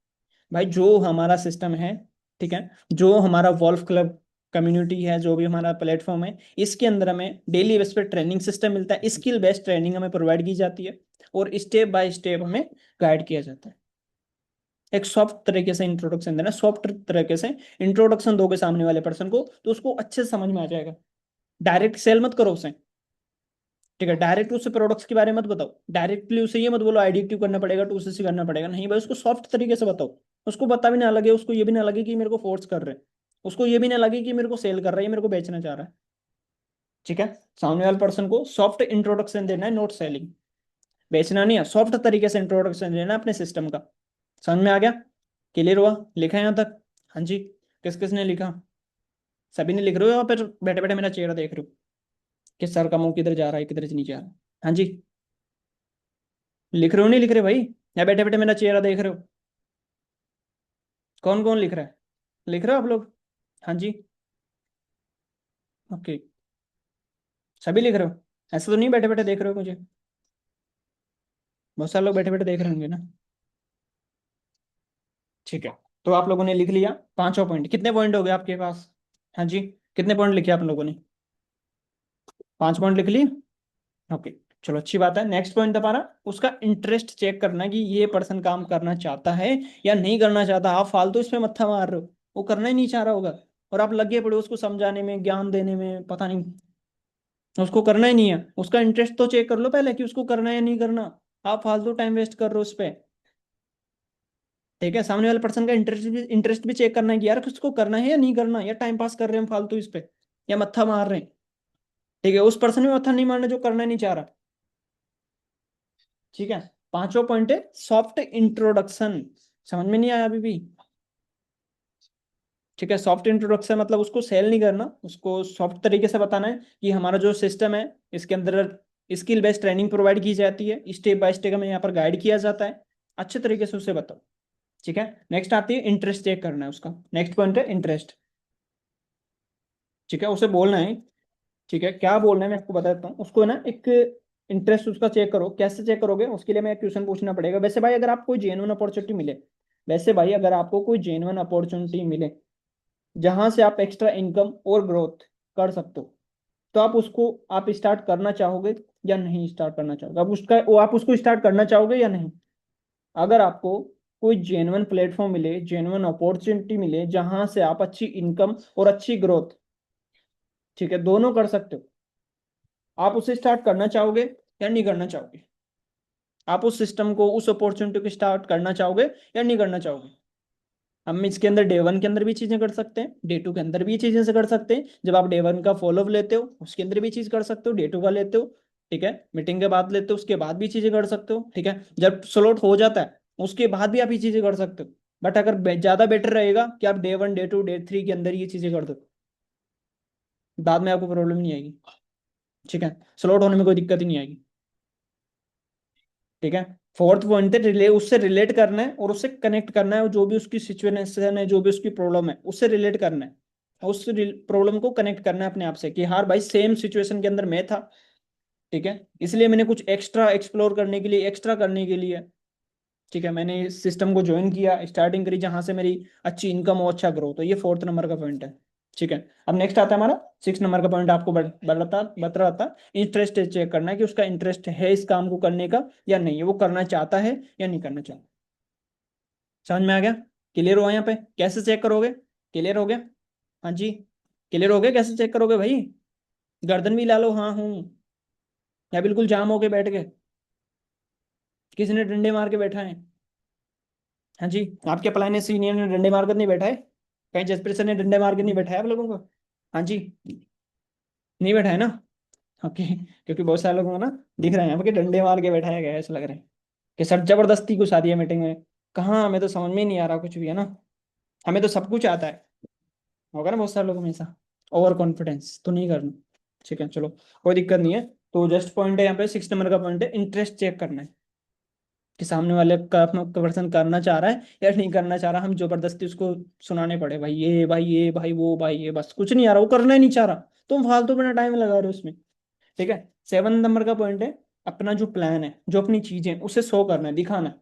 भाई जो हमारा सिस्टम है, ठीक है, जो हमारा वॉल्फ क्लब कम्युनिटी है, जो भी हमारा प्लेटफॉर्म है, इसके अंदर हमें डेली बेस पे ट्रेनिंग सिस्टम मिलता है, स्किल बेस्ड ट्रेनिंग हमें प्रोवाइड की जाती है, और स्टेप बाय स्टेप हमें गाइड किया जाता है। एक सॉफ्ट तरीके से इंट्रोडक्शन देना, सॉफ्ट तरीके से इंट्रोडक्शन दोगे सामने वाले पर्सन को, तो उसको अच्छे से समझ में आ जाएगा। डायरेक्ट सेल मत करो उसे, ठीक है, डायरेक्ट उससे प्रोडक्ट्स के बारे में मत बताओ, डायरेक्टली उसे ये मत बोलो आईडी करना पड़ेगा, टू सी करना पड़ेगा, नहीं भाई, उसको सॉफ्ट तरीके से बताओ। उसको पता भी ना लगे, उसको ये भी ना लगे कि मेरे को फोर्स कर रहे हैं, उसको ये भी ना लगे कि मेरे को सेल कर रहा है, ये मेरे को बेचना चाह रहा है। ठीक है, सामने वाले पर्सन को सॉफ्ट इंट्रोडक्शन देना है, नोट सेलिंग, बेचना नहीं है, सॉफ्ट तरीके से इंट्रोडक्शन देना है अपने सिस्टम का। समझ में आ गया, क्लियर हुआ, लिखा है यहाँ तक। हाँ जी, किस किस ने लिखा, सभी ने लिख रहे हो या फिर बैठे बैठे मेरा चेहरा देख रहे हो कि सर का मुंह किधर जा रहा है, किधर से नहीं जा रहा। हाँ जी, लिख रहे हो नहीं लिख रहे भाई, या बैठे बैठे मेरा चेहरा देख रहे हो। कौन कौन लिख रहा है, लिख रहे हो आप लोग। हाँ जी, ओके, सभी लिख रहे हो, ऐसा तो नहीं बैठे बैठे देख रहे हो मुझे, बहुत सारे लोग बैठे बैठे देख रहे होंगे ना। ठीक है, तो आप लोगों ने लिख लिया पांचों पॉइंट, कितने पॉइंट हो गए आपके पास। हाँ जी, कितने पॉइंट लिखे आप लोगों ने, 5 पॉइंट लिख लिए, ओके, चलो अच्छी बात है। नेक्स्ट पॉइंट हमारा, उसका इंटरेस्ट चेक करना कि ये पर्सन काम करना चाहता है या नहीं करना चाहता। आप फालतू इसमें मत्था मार रहे हो, वो करना ही नहीं चाह रहा होगा, और आप लगे पड़े हो उसको समझाने में, ज्ञान देने में, पता नहीं, उसको करना ही नहीं है। उसका इंटरेस्ट तो चेक कर लो पहले कि उसको करना है या नहीं करना, आप फालतू टाइम वेस्ट कर रहे हो उस पर। ठीक है, सामने वाले पर्सन का इंटरेस्ट भी चेक करना है कि यार उसको करना है या नहीं करना, या टाइम पास कर रहे हैं हम फालतू इस पे, या मत्था मार रहे हैं। ठीक है, उस पर्सन में मत्था नहीं मारना जो करना नहीं चाह रहा। ठीक है, पांचवा पॉइंट है सॉफ्ट इंट्रोडक्शन, समझ में नहीं आया अभी भी। ठीक है, सॉफ्ट इंट्रोडक्शन मतलब उसको सेल नहीं करना, उसको सॉफ्ट तरीके से बताना है कि हमारा जो सिस्टम है, इसके अंदर स्किल बेस्ड ट्रेनिंग प्रोवाइड की जाती है, स्टेप बाय स्टेप हमें यहाँ पर गाइड किया जाता है, अच्छे तरीके से उसे बताओ। ठीक है, नेक्स्ट आती है इंटरेस्ट चेक करना है उसका, नेक्स्ट पॉइंट है इंटरेस्ट। ठीक है, उसे बोलना है, ठीक है, क्या बोलना है मैं आपको बता देता हूँ उसको ना, एक इंटरेस्ट उसका चेक करो। कैसे चेक करोगे, उसके लिए मैं एक क्वेश्चन पूछना पड़ेगा। वैसे भाई अगर आपको जेन्युइन अपॉर्चुनिटी मिले, वैसे भाई अगर आपको कोई जेन्युइन अपॉर्चुनिटी मिले जहां से आप एक्स्ट्रा इनकम और ग्रोथ कर सकते हो, तो आप उसको आप स्टार्ट करना चाहोगे या नहीं स्टार्ट करना चाहोगे, आप उसको स्टार्ट करना चाहोगे या नहीं। अगर आपको कोई जेन्युइन प्लेटफॉर्म मिले, जेन्युइन अपॉर्चुनिटी मिले जहां से आप अच्छी इनकम और अच्छी ग्रोथ, ठीक है, दोनों कर सकते हो, आप उसे स्टार्ट करना चाहोगे या नहीं करना चाहोगे। आप उस सिस्टम को, उस अपॉर्चुनिटी को स्टार्ट करना चाहोगे या नहीं करना चाहोगे। हम इसके अंदर डे वन के अंदर भी चीजें कर सकते हैं, डे टू के अंदर भी चीजें से कर सकते हैं। जब आप डे वन का फॉलो लेते हो उसके अंदर भी चीज कर सकते हो, डे टू का लेते हो, ठीक है, मीटिंग के बाद लेते हो उसके बाद भी चीजें कर सकते हो, ठीक है। जब स्लॉट हो जाता है उसके बाद भी आप ये चीजें कर सकते हो। बट अगर ज्यादा बेटर रहेगा कि आप day one, day two, day three के अंदर ये चीजें कर दो, बाद में आपको प्रॉब्लम नहीं आएगी, ठीक है, स्लॉट होने में कोई दिक्कत ही नहीं आएगी, ठीक है। फोर्थ पॉइंट है उससे रिलेट करना है और उससे कनेक्ट करना है, जो भी उसकी सिचुएशन है, जो भी उसकी प्रॉब्लम है उससे रिलेट करना है, उस प्रॉब्लम को कनेक्ट करना है अपने आप से कि हाँ भाई सेम सिचुएशन के अंदर मैं था, ठीक है, इसलिए मैंने कुछ एक्स्ट्रा एक्सप्लोर करने के लिए, एक्स्ट्रा करने के लिए, ठीक है, मैंने इस सिस्टम को ज्वाइन किया, स्टार्टिंग करी जहां से मेरी अच्छी इनकम हो, अच्छा ग्रो। तो ये फोर्थ नंबर का पॉइंट है, ठीक है। अब नेक्स्ट आता है हमारा सिक्स नंबर का पॉइंट, आपको बता रहा था, इंटरेस्ट चेक करना है कि उसका इंटरेस्ट है इस काम को करने का या नहीं है, वो करना चाहता है या नहीं करना चाहता। समझ में आ गया, क्लियर हुआ यहाँ पे, कैसे चेक करोगे, क्लियर हो गया, हाँ जी, क्लियर हो गया, कैसे चेक करोगे भाई, गर्दन भी ला लो हाँ हूँ, या बिल्कुल जाम होके बैठ गए, किसी ने डंडे मार के बैठा है, हाँ जी, आपके अपलाइन सीनियर ने डंडे मार कर नहीं बैठा है, कहीं जसप्रीत सर ने डंडे मार के नहीं बैठाया आप लोगों को, हाँ जी, नहीं बैठा है ना, ओके, क्योंकि बहुत सारे लोगों को ना दिख रहे हैं यहाँ पे कि डंडे मार के बैठाया गया है, ऐसा लग रहा है कि सर जबरदस्ती घुसा दिया मीटिंग में। कहाँ, हमें तो समझ में ही नहीं आ रहा कुछ भी, है ना, हमें तो सब कुछ आता है, होगा ना बहुत सारे लोगों में ऐसा, ओवर कॉन्फिडेंस तो नहीं करना, ठीक है, चलो कोई दिक्कत नहीं है। तो जस्ट पॉइंट है यहाँ पे, सिक्स नंबर का पॉइंट है, इंटरेस्ट चेक करना है कि सामने वाले का पर्सन करना चाह रहा है या नहीं करना चाह रहा, हम जबरदस्ती उसको सुनाने पड़े भाई ये, भाई ये, भाई वो, भाई ये, बस कुछ नहीं आ रहा, वो करना ही नहीं चाह रहा, तुम फालतू में टाइम लगा रहे हो उसमें, ठीक है। सेवन नंबर का पॉइंट है, अपना जो प्लान है, जो अपनी चीजें उसे शो करना है, दिखाना है।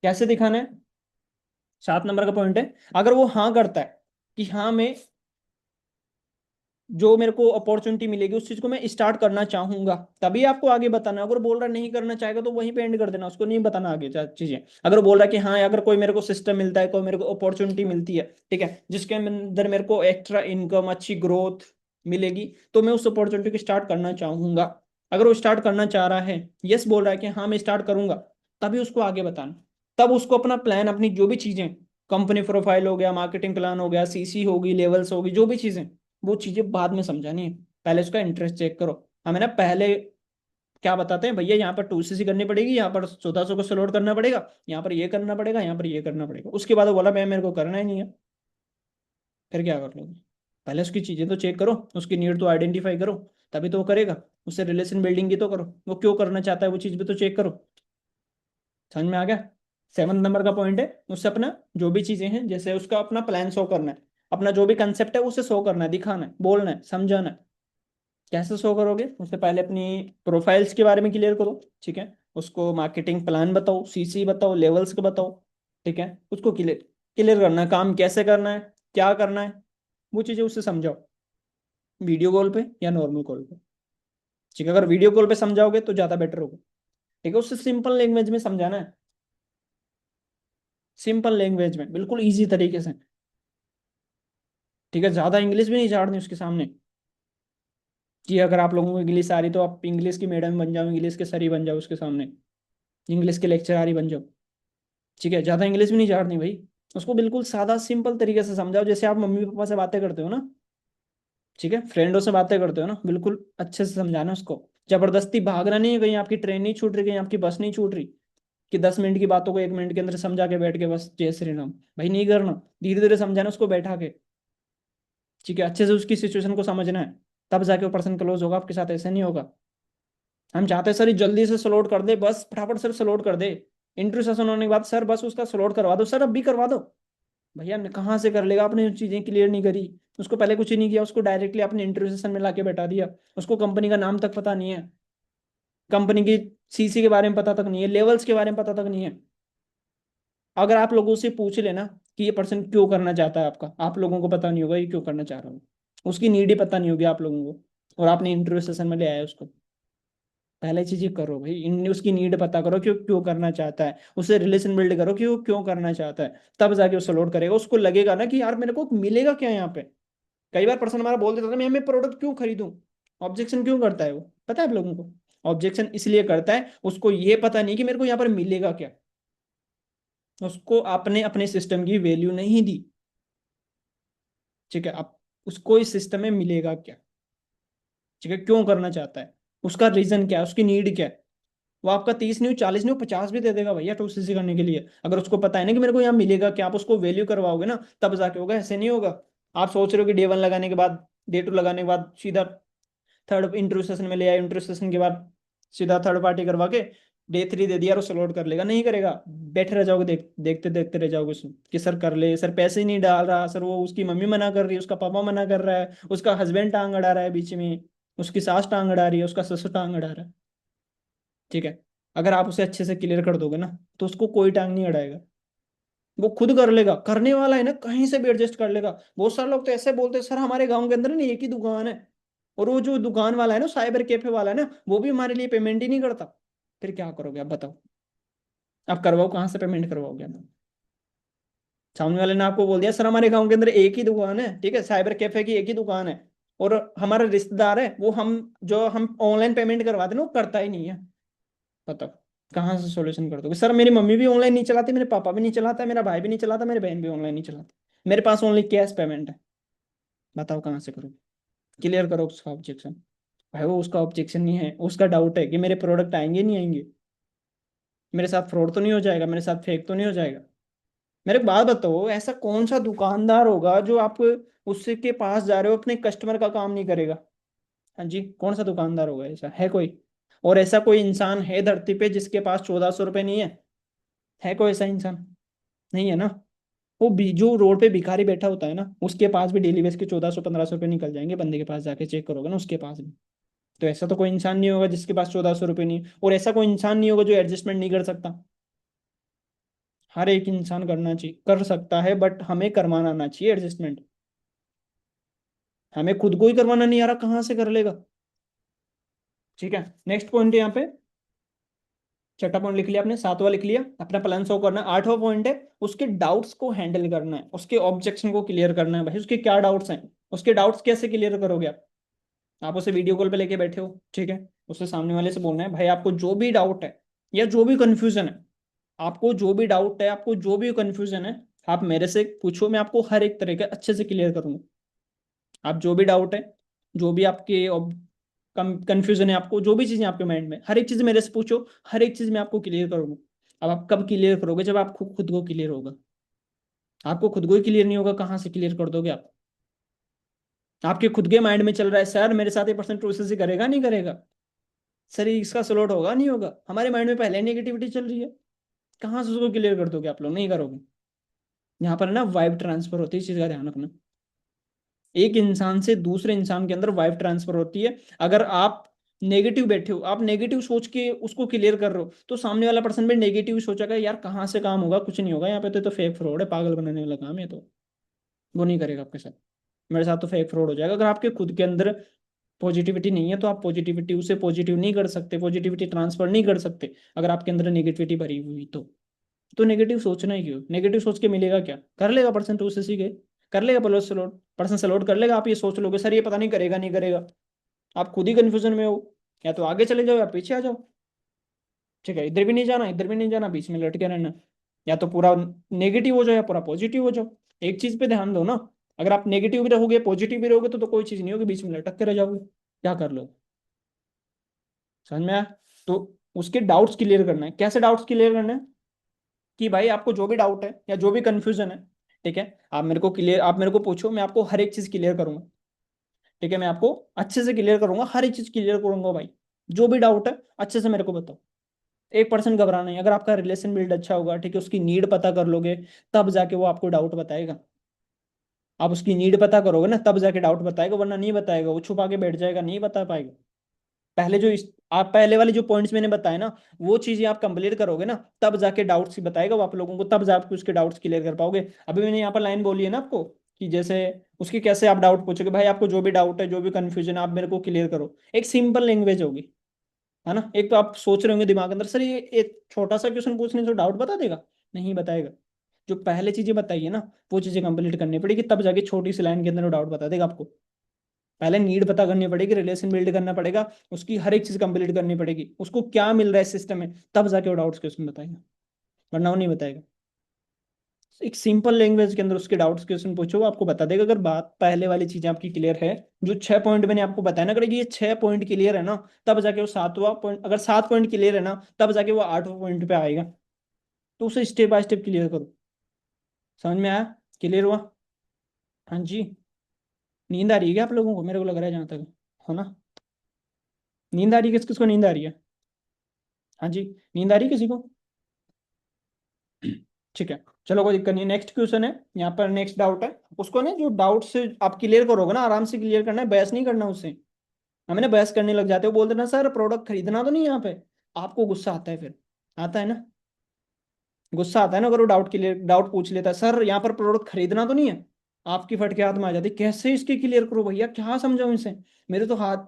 कैसे दिखाना है, सात नंबर का पॉइंट है, अगर वो हाँ करता है कि हाँ मैं, जो मेरे को अपॉर्चुनिटी मिलेगी उस चीज को मैं स्टार्ट करना चाहूंगा, तभी आपको आगे बताना। अगर बोल रहा नहीं करना चाहेगा तो वहीं पे एंड कर देना, उसको नहीं बताना आगे चीजें। अगर बोल रहा है कि हाँ अगर कोई मेरे को सिस्टम मिलता है, कोई मेरे को अपॉर्चुनिटी मिलती है, ठीक है, जिसके अंदर मेरे को एक्स्ट्रा इनकम, अच्छी ग्रोथ मिलेगी, तो मैं उस अपॉर्चुनिटी को स्टार्ट करना चाहूंगा। अगर वो स्टार्ट करना चाह रहा है, यस बोल रहा है कि हाँ मैं स्टार्ट करूंगा, तभी उसको आगे बताना। तब उसको अपना प्लान, अपनी जो भी चीजें, कंपनी प्रोफाइल हो गया, मार्केटिंग प्लान हो गया, सीसी होगी, लेवल्स होगी, जो भी चीजें, वो चीजें बाद में समझानी है, पहले उसका इंटरेस्ट चेक करो। हमें ना पहले क्या बताते हैं भैया, यहाँ पर 2cc करनी पड़ेगी, यहाँ पर 1400 को स्लॉट करना पड़ेगा, यहाँ पर ये करना पड़ेगा, यहाँ पर ये करना पड़ेगा, उसके बाद वो बोला मैं, मेरे को करना ही नहीं है, फिर क्या कर लोगे। पहले उसकी चीजें तो चेक करो, उसकी नीड तो आइडेंटिफाई करो, तभी तो वो करेगा। उससे रिलेशन बिल्डिंग की तो करो, वो क्यों करना चाहता है वो चीज भी तो चेक करो। समझ में आ गया, सेवन नंबर का पॉइंट है, उससे अपना जो भी चीजें हैं, जैसे उसका अपना प्लान शो करना है, अपना जो भी कंसेप्ट है उसे शो करना है, दिखाना है, बोलना है, समझाना है। कैसे शो करोगे, उससे पहले अपनी प्रोफाइल्स के बारे में क्लियर करो, ठीक है, उसको मार्केटिंग प्लान बताओ, सीसी बताओ, लेवल्स के बताओ, ठीक है, उसको क्लियर क्लियर करना है, काम कैसे करना है, क्या करना है, वो चीजें उससे समझाओ, वीडियो कॉल पे या नॉर्मल कॉल पे, ठीक है। अगर वीडियो कॉल पे समझाओगे तो ज्यादा बेटर होगा, ठीक है, उससे सिंपल लैंग्वेज में समझाना है, सिंपल लैंग्वेज में, बिल्कुल ईजी तरीके से, ठीक है, ज्यादा इंग्लिश भी नहीं झाड़नी उसके सामने, कि अगर आप लोगों को इंग्लिश आ रही तो आप इंग्लिश की मैडम बन जाओ, इंग्लिश के सर ही बन जाओ उसके सामने, इंग्लिश के लेक्चरार ही बन जाओ, ठीक है, ज्यादा इंग्लिश भी नहीं झाड़नी भाई। उसको बिल्कुल सादा सिंपल तरीके से समझाओ, जैसे आप मम्मी पापा से बातें करते हो ना, ठीक है, फ्रेंडों से बातें करते हो ना, बिल्कुल अच्छे से समझाना उसको। जबरदस्ती भागना नहीं है, कहीं आपकी ट्रेन नहीं छूट रही, कहीं आपकी बस नहीं छूट रही, कि 10 मिनट की बातों को 1 मिनट के अंदर समझा के बैठ के बस जय श्री राम, भाई नहीं करना, धीरे धीरे समझाना उसको बैठा के, ठीक है, अच्छे से उसकी सिचुएशन को समझना है, तब जाके वो पर्सन क्लोज होगा आपके साथ, ऐसे नहीं होगा। हम चाहते हैं सर ये जल्दी से स्लॉट कर दे, बस फटाफट सर स्लॉट कर दे, इंटरव्यू सेशन होने के बाद सर बस उसका स्लॉट करवा दो, सर अभी करवा दो। भैया कहाँ से कर लेगा, आपने जो चीजें क्लियर नहीं करी, उसको पहले कुछ ही नहीं किया, उसको डायरेक्टली आपने इंटरव्यू सेशन में लाके बैठा दिया, उसको कंपनी का नाम तक पता नहीं है, कंपनी की सीसी के बारे में पता तक नहीं है, लेवल्स के बारे में पता तक नहीं है। अगर आप लोगों से पूछ लेना कि ये पर्सन क्यों करना चाहता है आपका, आप लोगों को पता नहीं होगा ये क्यों करना चाह रहा हूँ, उसकी नीड ही पता नहीं होगी आप लोगों को, और आपने इंटरव्यू सेशन में ले आया उसको। पहले चीज ये करो भाई, उसकी नीड पता करो क्यों क्यों करना चाहता है, उससे रिलेशन बिल्ड करो कि वो क्यों करना चाहता है, तब जाके वो सलोट करेगा। उसको लगेगा ना कि यार मेरे को मिलेगा क्या यहाँ पे। कई बार पर्सन हमारा बोल देता था मैं प्रोडक्ट क्यों खरीदूं। ऑब्जेक्शन क्यों करता है वो, पता है आप लोगों को? ऑब्जेक्शन इसलिए करता है, उसको ये पता नहीं कि मेरे को यहाँ पर मिलेगा क्या। उसको आपने अपने सिस्टम की वैल्यू नहीं दी। ठीक है, आप उसको इस सिस्टम में मिलेगा क्या, ठीक है, क्यों करना चाहता है, उसका रीजन क्या है, उसकी नीड क्या है। वो आपका 30 नहीं 40 नहीं 50 भी दे देगा भैया टू सीसी करने के लिए, अगर उसको पता है ना कि मेरे को यहाँ मिलेगा क्या। आप उसको वैल्यू करवाओगे ना तब जाके होगा, ऐसे नहीं होगा। आप सोच रहे हो कि डे 1 लगाने के बाद, डे 2 लगाने के बाद सीधा थर्ड इंटरव्यू सेशन में ले आए, इंटरव्यू सेशन के बाद सीधा थर्ड पार्टी करवा के डे 3 दे दिया और उसे लोड कर लेगा, नहीं करेगा। बैठे रह जाओगे, देखते देखते रह जाओगे उसमें कि सर कर ले, सर पैसे ही नहीं डाल रहा, सर वो उसकी मम्मी मना कर रही है, उसका पापा मना कर रहा है, उसका हस्बैंड टांग अड़ा रहा है बीच में, उसकी सास टांग अड़ा रही है, उसका ससुर टांग अड़ा रहा है। ठीक है, अगर आप उसे अच्छे से क्लियर कर दोगे ना तो उसको कोई टांग नहीं अड़ाएगा, वो खुद कर लेगा। करने वाला है ना, कहीं से भी एडजस्ट कर लेगा। बहुत सारे लोग तो ऐसे बोलते हैं सर हमारे गांव के अंदर ना एक ही दुकान है, और वो जो दुकान वाला है ना, साइबर कैफे वाला है ना, वो भी हमारे लिए पेमेंट ही नहीं करता। फिर क्या करोगे आप बताओ? आप करवाओ, कहाँ से पेमेंट करवाओगे आप? सामने वाले ने आपको बोल दिया सर हमारे गांव के अंदर एक ही दुकान है, ठीक है, साइबर कैफे की एक ही दुकान है, और हमारा रिश्तेदार है वो, हम जो हम ऑनलाइन पेमेंट करवाते हैं ना वो करता ही नहीं है। बताओ, कहाँ से सॉल्यूशन कर दोगे? सर मेरी मम्मी भी ऑनलाइन नहीं चलाती, मेरे पापा भी नहीं चलाता, मेरा भाई भी नहीं चलाता, मेरी बहन भी ऑनलाइन नहीं चलाती, मेरे पास ओनली कैश पेमेंट है। बताओ कहाँ से करोगे? क्लियर करो उसका ऑब्जेक्शन। भाई वो उसका ऑब्जेक्शन नहीं है, उसका डाउट है कि मेरे प्रोडक्ट आएंगे नहीं आएंगे, मेरे साथ फ्रॉड तो नहीं हो जाएगा, मेरे साथ फेक तो नहीं हो जाएगा। मेरे को बात बताओ, ऐसा कौन सा दुकानदार होगा जो आप उससे के पास जा रहे हो अपने कस्टमर का काम नहीं करेगा? हाँ जी, कौन सा दुकानदार होगा, ऐसा है कोई? और ऐसा कोई इंसान है धरती पे जिसके पास 1400 रुपये नहीं है कोई ऐसा इंसान? नहीं है ना। वो जो रोड पे भिखारी बैठा होता है ना, उसके पास भी डेली बेस के 1400 1500 रुपये निकल जाएंगे, बंदे के पास जाके चेक करोगे ना उसके पास भी। तो ऐसा तो कोई इंसान नहीं होगा जिसके पास 1400 रुपये नहीं, और ऐसा कोई इंसान नहीं होगा जो एडजस्टमेंट नहीं कर सकता। हर एक इंसान करना चाहिए, कर सकता है, बट हमें करवाना आना चाहिए एडजस्टमेंट। हमें खुद को ही करवाना नहीं आ रहा, कहाँ से कर लेगा? ठीक है, नेक्स्ट पॉइंट है यहाँ पे। छठा पॉइंट लिख लिया आपने, सातवां लिख लिया, अपना प्लान शो करना। आठवां पॉइंट है उसके डाउट्स को हैंडल करना है, उसके ऑब्जेक्शन को क्लियर करना है। भाई उसके क्या डाउट्स हैं, उसके डाउट्स कैसे क्लियर करोगे आप उसे वीडियो कॉल पे लेके बैठे हो, ठीक है, उससे सामने वाले से बोलना है भाई आपको जो भी डाउट है या जो भी कंफ्यूजन है, आपको जो भी डाउट है, आपको जो भी कंफ्यूजन है, आप मेरे से पूछो, मैं आपको हर एक तरह का अच्छे से क्लियर करूंगा। आप जो भी डाउट है, जो भी आपके कंफ्यूजन है, आपको जो भी चीजें आपके माइंड में, हर एक चीज मेरे से पूछो, हर एक चीज मैं आपको क्लियर करूंगा। अब आप कब क्लियर करोगे? जब आपको खुद को क्लियर होगा। आपको खुद को ही क्लियर नहीं होगा, कहाँ से क्लियर कर दोगे आप? आपके खुद के माइंड में चल रहा है सर मेरे साथ ये पर्सन प्रोसेस ही करेगा नहीं करेगा, सर ये इसका सलोट होगा नहीं होगा, हमारे माइंड में पहले नेगेटिविटी चल रही है। कहाँ से उसको क्लियर कर दोगे आप लोग? नहीं करोगे। यहाँ पर ना वाइब ट्रांसफर होती है, इस चीज का ध्यान रखना। एक इंसान से दूसरे इंसान के अंदर वाइब ट्रांसफर होती है। अगर आप नेगेटिव बैठे हो, आप नेगेटिव सोच के उसको क्लियर कर रहे हो, तो सामने वाला पर्सन भी नेगेटिव सोचेगा, यार कहाँ से काम होगा, कुछ नहीं होगा यहाँ पे, तो फेक फ्रॉड है, पागल बनाने वाला काम है, तो वो नहीं करेगा आपके साथ। मेरे साथ तो फेक फ्रॉड हो जाएगा। अगर आपके खुद के अंदर पॉजिटिविटी नहीं है तो आप पॉजिटिविटी उसे पॉजिटिव नहीं कर सकते, पॉजिटिविटी ट्रांसफर नहीं कर सकते। अगर आपके अंदर नेगेटिविटी भरी हुई तो नेगेटिव सोचना ही क्यों? नेगेटिव सोच के मिलेगा क्या? कर लेगा पर्सन टू से सीखे, कर लेगा पर्सन से लोड कर लेगा। आप ये सोच लोगे सर ये पता नहीं करेगा नहीं करेगा, आप खुद ही कंफ्यूजन में हो। या तो आगे चले जाओ या पीछे आ जाओ। ठीक है, इधर भी नहीं जाना इधर भी नहीं जाना, बीच में लटके रहना। या तो पूरा नेगेटिव हो जाओ या पूरा पॉजिटिव हो जाओ। एक चीज पे ध्यान दो ना। अगर आप नेगेटिव भी रहोगे पॉजिटिव भी रहोगे तो कोई चीज नहीं होगी, बीच में लटक के रह जाओगे। क्या कर लो? समझ में आया? तो उसके डाउट्स क्लियर करना है। कैसे डाउट्स क्लियर करना है? कि भाई आपको जो भी डाउट है या जो भी कंफ्यूजन है, ठीक है, आप मेरे को पूछो, मैं आपको हर एक चीज क्लियर करूंगा। ठीक है, मैं आपको अच्छे से क्लियर करूंगा, हर एक चीज क्लियर करूंगा भाई। जो भी डाउट है अच्छे से मेरे को बताओ। 1% घबराना नहीं। अगर आपका रिलेशन बिल्ड अच्छा होगा, ठीक है, उसकी नीड पता कर लोगे, तब जाके वो आपको डाउट बताएगा। आप उसकी नीड पता करोगे ना तब जाके डाउट बताएगा, वरना नहीं बताएगा, वो छुपा के बैठ जाएगा, नहीं बता पाएगा। आप पहले वाले जो पॉइंट्स मैंने बताए ना, वो चीजें आप कंप्लीट करोगे ना तब जाके डाउट्स ही बताएगा वो आप लोगों को, तब जाके उसके डाउट्स क्लियर कर पाओगे। अभी मैंने यहाँ पर लाइन बोली है ना आपको कि जैसे उसकी कैसे आप डाउट पूछोगे, भाई आपको जो भी डाउट है, जो भी कंफ्यूजन है, आप मेरे को क्लियर करो। एक सिंपल लैंग्वेज होगी, है ना। एक तो आप सोच रहे होंगे दिमाग के अंदर, सर ये एक छोटा सा क्वेश्चन पूछने से डाउट बता देगा? नहीं बताएगा। जो पहले चीजें बताइए ना, वो चीजें कंप्लीट करनी पड़ेगी, तब जाके छोटी सी लाइन के अंदर डाउट बता देगा आपको। पहले नीड पता करनी पड़ेगी, रिलेशन बिल्ड करना पड़ेगा, उसकी हर एक चीज कंप्लीट करनी पड़ेगी, उसको क्या मिल रहा है सिस्टम में, तब जाके वो डाउट्स क्वेश्चन बताएगा, वरना वो नहीं बताएगा। एक सिंपल लैंग्वेज के अंदर उसके डाउट्स क्वेश्चन पूछो, वो आपको बता देगा। अगर बात पहले वाली चीजें आपकी क्लियर है, जो 6 पॉइंट मैंने आपको बताया ना, अगर ये 6 पॉइंट क्लियर है ना, तब जाके वो 7वां पॉइंट, अगर 7 पॉइंट क्लियर है ना, तब जाके वो 8वें पॉइंट पे आएगा। तो उसे स्टेप बाय स्टेप क्लियर करो। समझ में आया? क्लियर हुआ? हाँ जी। नींद आ रही है क्या आप लोगों को? मेरे को लग रहा है जहां तक हो ना। नींद आ रही है? किस किस को नींद आ रही है? हाँ जी। नींद आ रही है किसी को? ठीक है, चलो कोई दिक्कत नहीं। नेक्स्ट क्वेश्चन है यहाँ पर, नेक्स्ट डाउट है। उसको ना, जो डाउट से आप क्लियर करोगे ना, आराम से क्लियर करना है, बहस नहीं करना उससे। हमें ना बहस करने लग जाते हो, बोल देना सर प्रोडक्ट खरीदना तो नहीं यहाँ पे। आपको गुस्सा आता है फिर, आता है ना? गुस्सा आता है ना अगर वो डाउट क्लियर, डाउट पूछ लेता है, सर यहाँ पर प्रोडक्ट खरीदना तो नहीं है। आपकी फटके हाथ में आ जाती, कैसे इसके क्लियर करो भैया, क्या समझाऊं इसे? मेरे तो हाथ,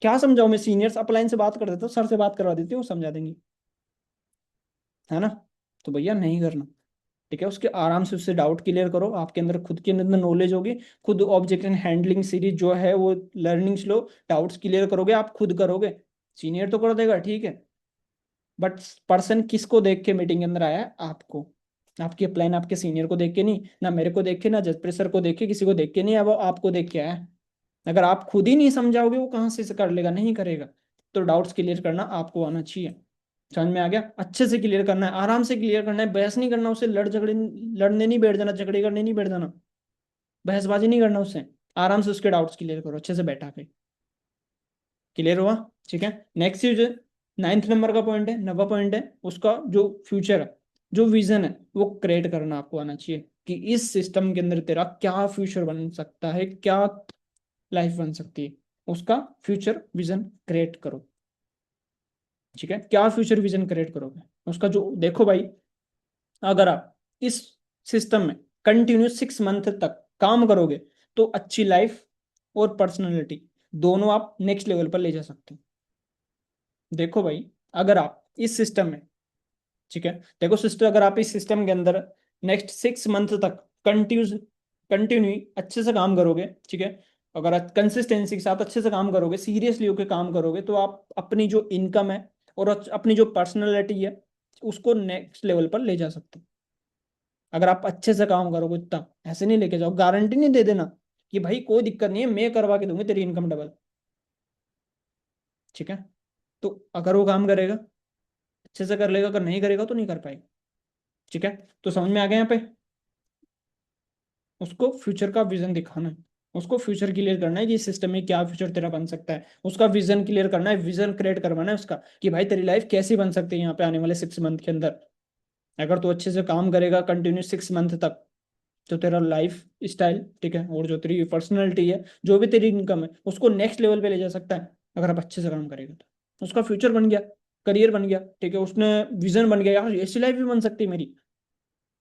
क्या समझाऊं मैं? सीनियर्स अपलाइन से बात कर देता हूँ, सर से बात करवा देती हूँ, वो समझा देंगी, है ना। तो भैया नहीं करना। ठीक है, उसके आराम से उससे डाउट क्लियर करो, आपके अंदर खुद के अंदर नॉलेज होगी। खुद ऑब्जेक्ट एंड हैंडलिंग सीरीज जो है वो लर्निंग लो, डाउट्स क्लियर करोगे, आप खुद करोगे। सीनियर तो कर देगा, ठीक है, बट पर्सन किसको देख के मीटिंग के अंदर आया है? आपको। आपकी प्लान आपके सीनियर को देख के नहीं, ना मेरे को देख के, ना जज प्रेसर को देख के, किसी को देख के नहीं है, वो आपको देख के आया है। अगर आप खुद ही नहीं समझाओगे, वो कहाँ से कर लेगा? नहीं करेगा। तो डाउट्स क्लियर करना आपको आना चाहिए। समझ में आ गया? अच्छे से क्लियर करना है, आराम से क्लियर करना है, बहस नहीं करना उससे, लड़ने नहीं बैठ जाना, झगड़े करने नहीं बैठ जाना, बहसबाजी नहीं करना उससे। आराम से उसके डाउट्स क्लियर करो अच्छे से बैठा के। क्लियर हुआ? ठीक है। नेक्स्ट चीज, 9th नंबर का पॉइंट है, 9वां पॉइंट है उसका, जो फ्यूचर है, जो विजन है, वो क्रिएट करना आपको आना चाहिए। कि इस सिस्टम के अंदर तेरा क्या फ्यूचर बन सकता है, क्या लाइफ बन सकती है, उसका फ्यूचर विजन क्रिएट करो। ठीक है, क्या फ्यूचर विजन क्रिएट करोगे उसका, जो देखो भाई, अगर आप इस सिस्टम में कंटिन्यू 6 मंथ तक काम करोगे, तो अच्छी लाइफ और पर्सनैलिटी दोनों आप नेक्स्ट लेवल पर ले जा सकते हो। देखो भाई, अगर आप इस सिस्टम में, ठीक है, देखो सिस्टम, अगर आप इस सिस्टम के अंदर नेक्स्ट 6 मंथ तक कंटिन्यू कंटिन्यू अच्छे से काम करोगे, ठीक है, अगर आप कंसिस्टेंसी के साथ अच्छे से काम करोगे, सीरियसली होकर काम करोगे, तो आप अपनी जो इनकम है और अपनी जो पर्सनैलिटी है, उसको नेक्स्ट लेवल पर ले जा सकते हो। अगर आप अच्छे से काम करोगे तब। ऐसे नहीं लेके जाओ, गारंटी नहीं दे देना कि भाई कोई दिक्कत नहीं है, मैं करवा के दूंगी तेरी इनकम डबल। ठीक है, तो अगर वो काम करेगा अच्छे से कर लेगा, अगर नहीं करेगा तो नहीं कर पाएगा। ठीक है, तो समझ में आ गया यहाँ पे? उसको फ्यूचर का विजन दिखाना है, उसको फ्यूचर क्लियर करना है कि इस सिस्टम में क्या फ्यूचर तेरा बन सकता है, उसका विजन क्लियर करना है, विजन क्रिएट करवाना है उसका, कि भाई तेरी लाइफ कैसी बन सकती है यहाँ पे आने वाले 6 मंथ के अंदर। अगर तू अच्छे से काम करेगा कंटिन्यू 6 मंथ तक, तो तेरा लाइफ स्टाइल, ठीक है, और जो तेरी पर्सनैलिटी है, जो भी तेरी इनकम है, उसको नेक्स्ट लेवल पे ले जा सकता है। अगर आप अच्छे से काम करेगा तो उसका फ्यूचर बन गया, करियर बन गया, ठीक है, उसने विजन बन गया, यार ऐसी लाइफ भी बन सकती है मेरी।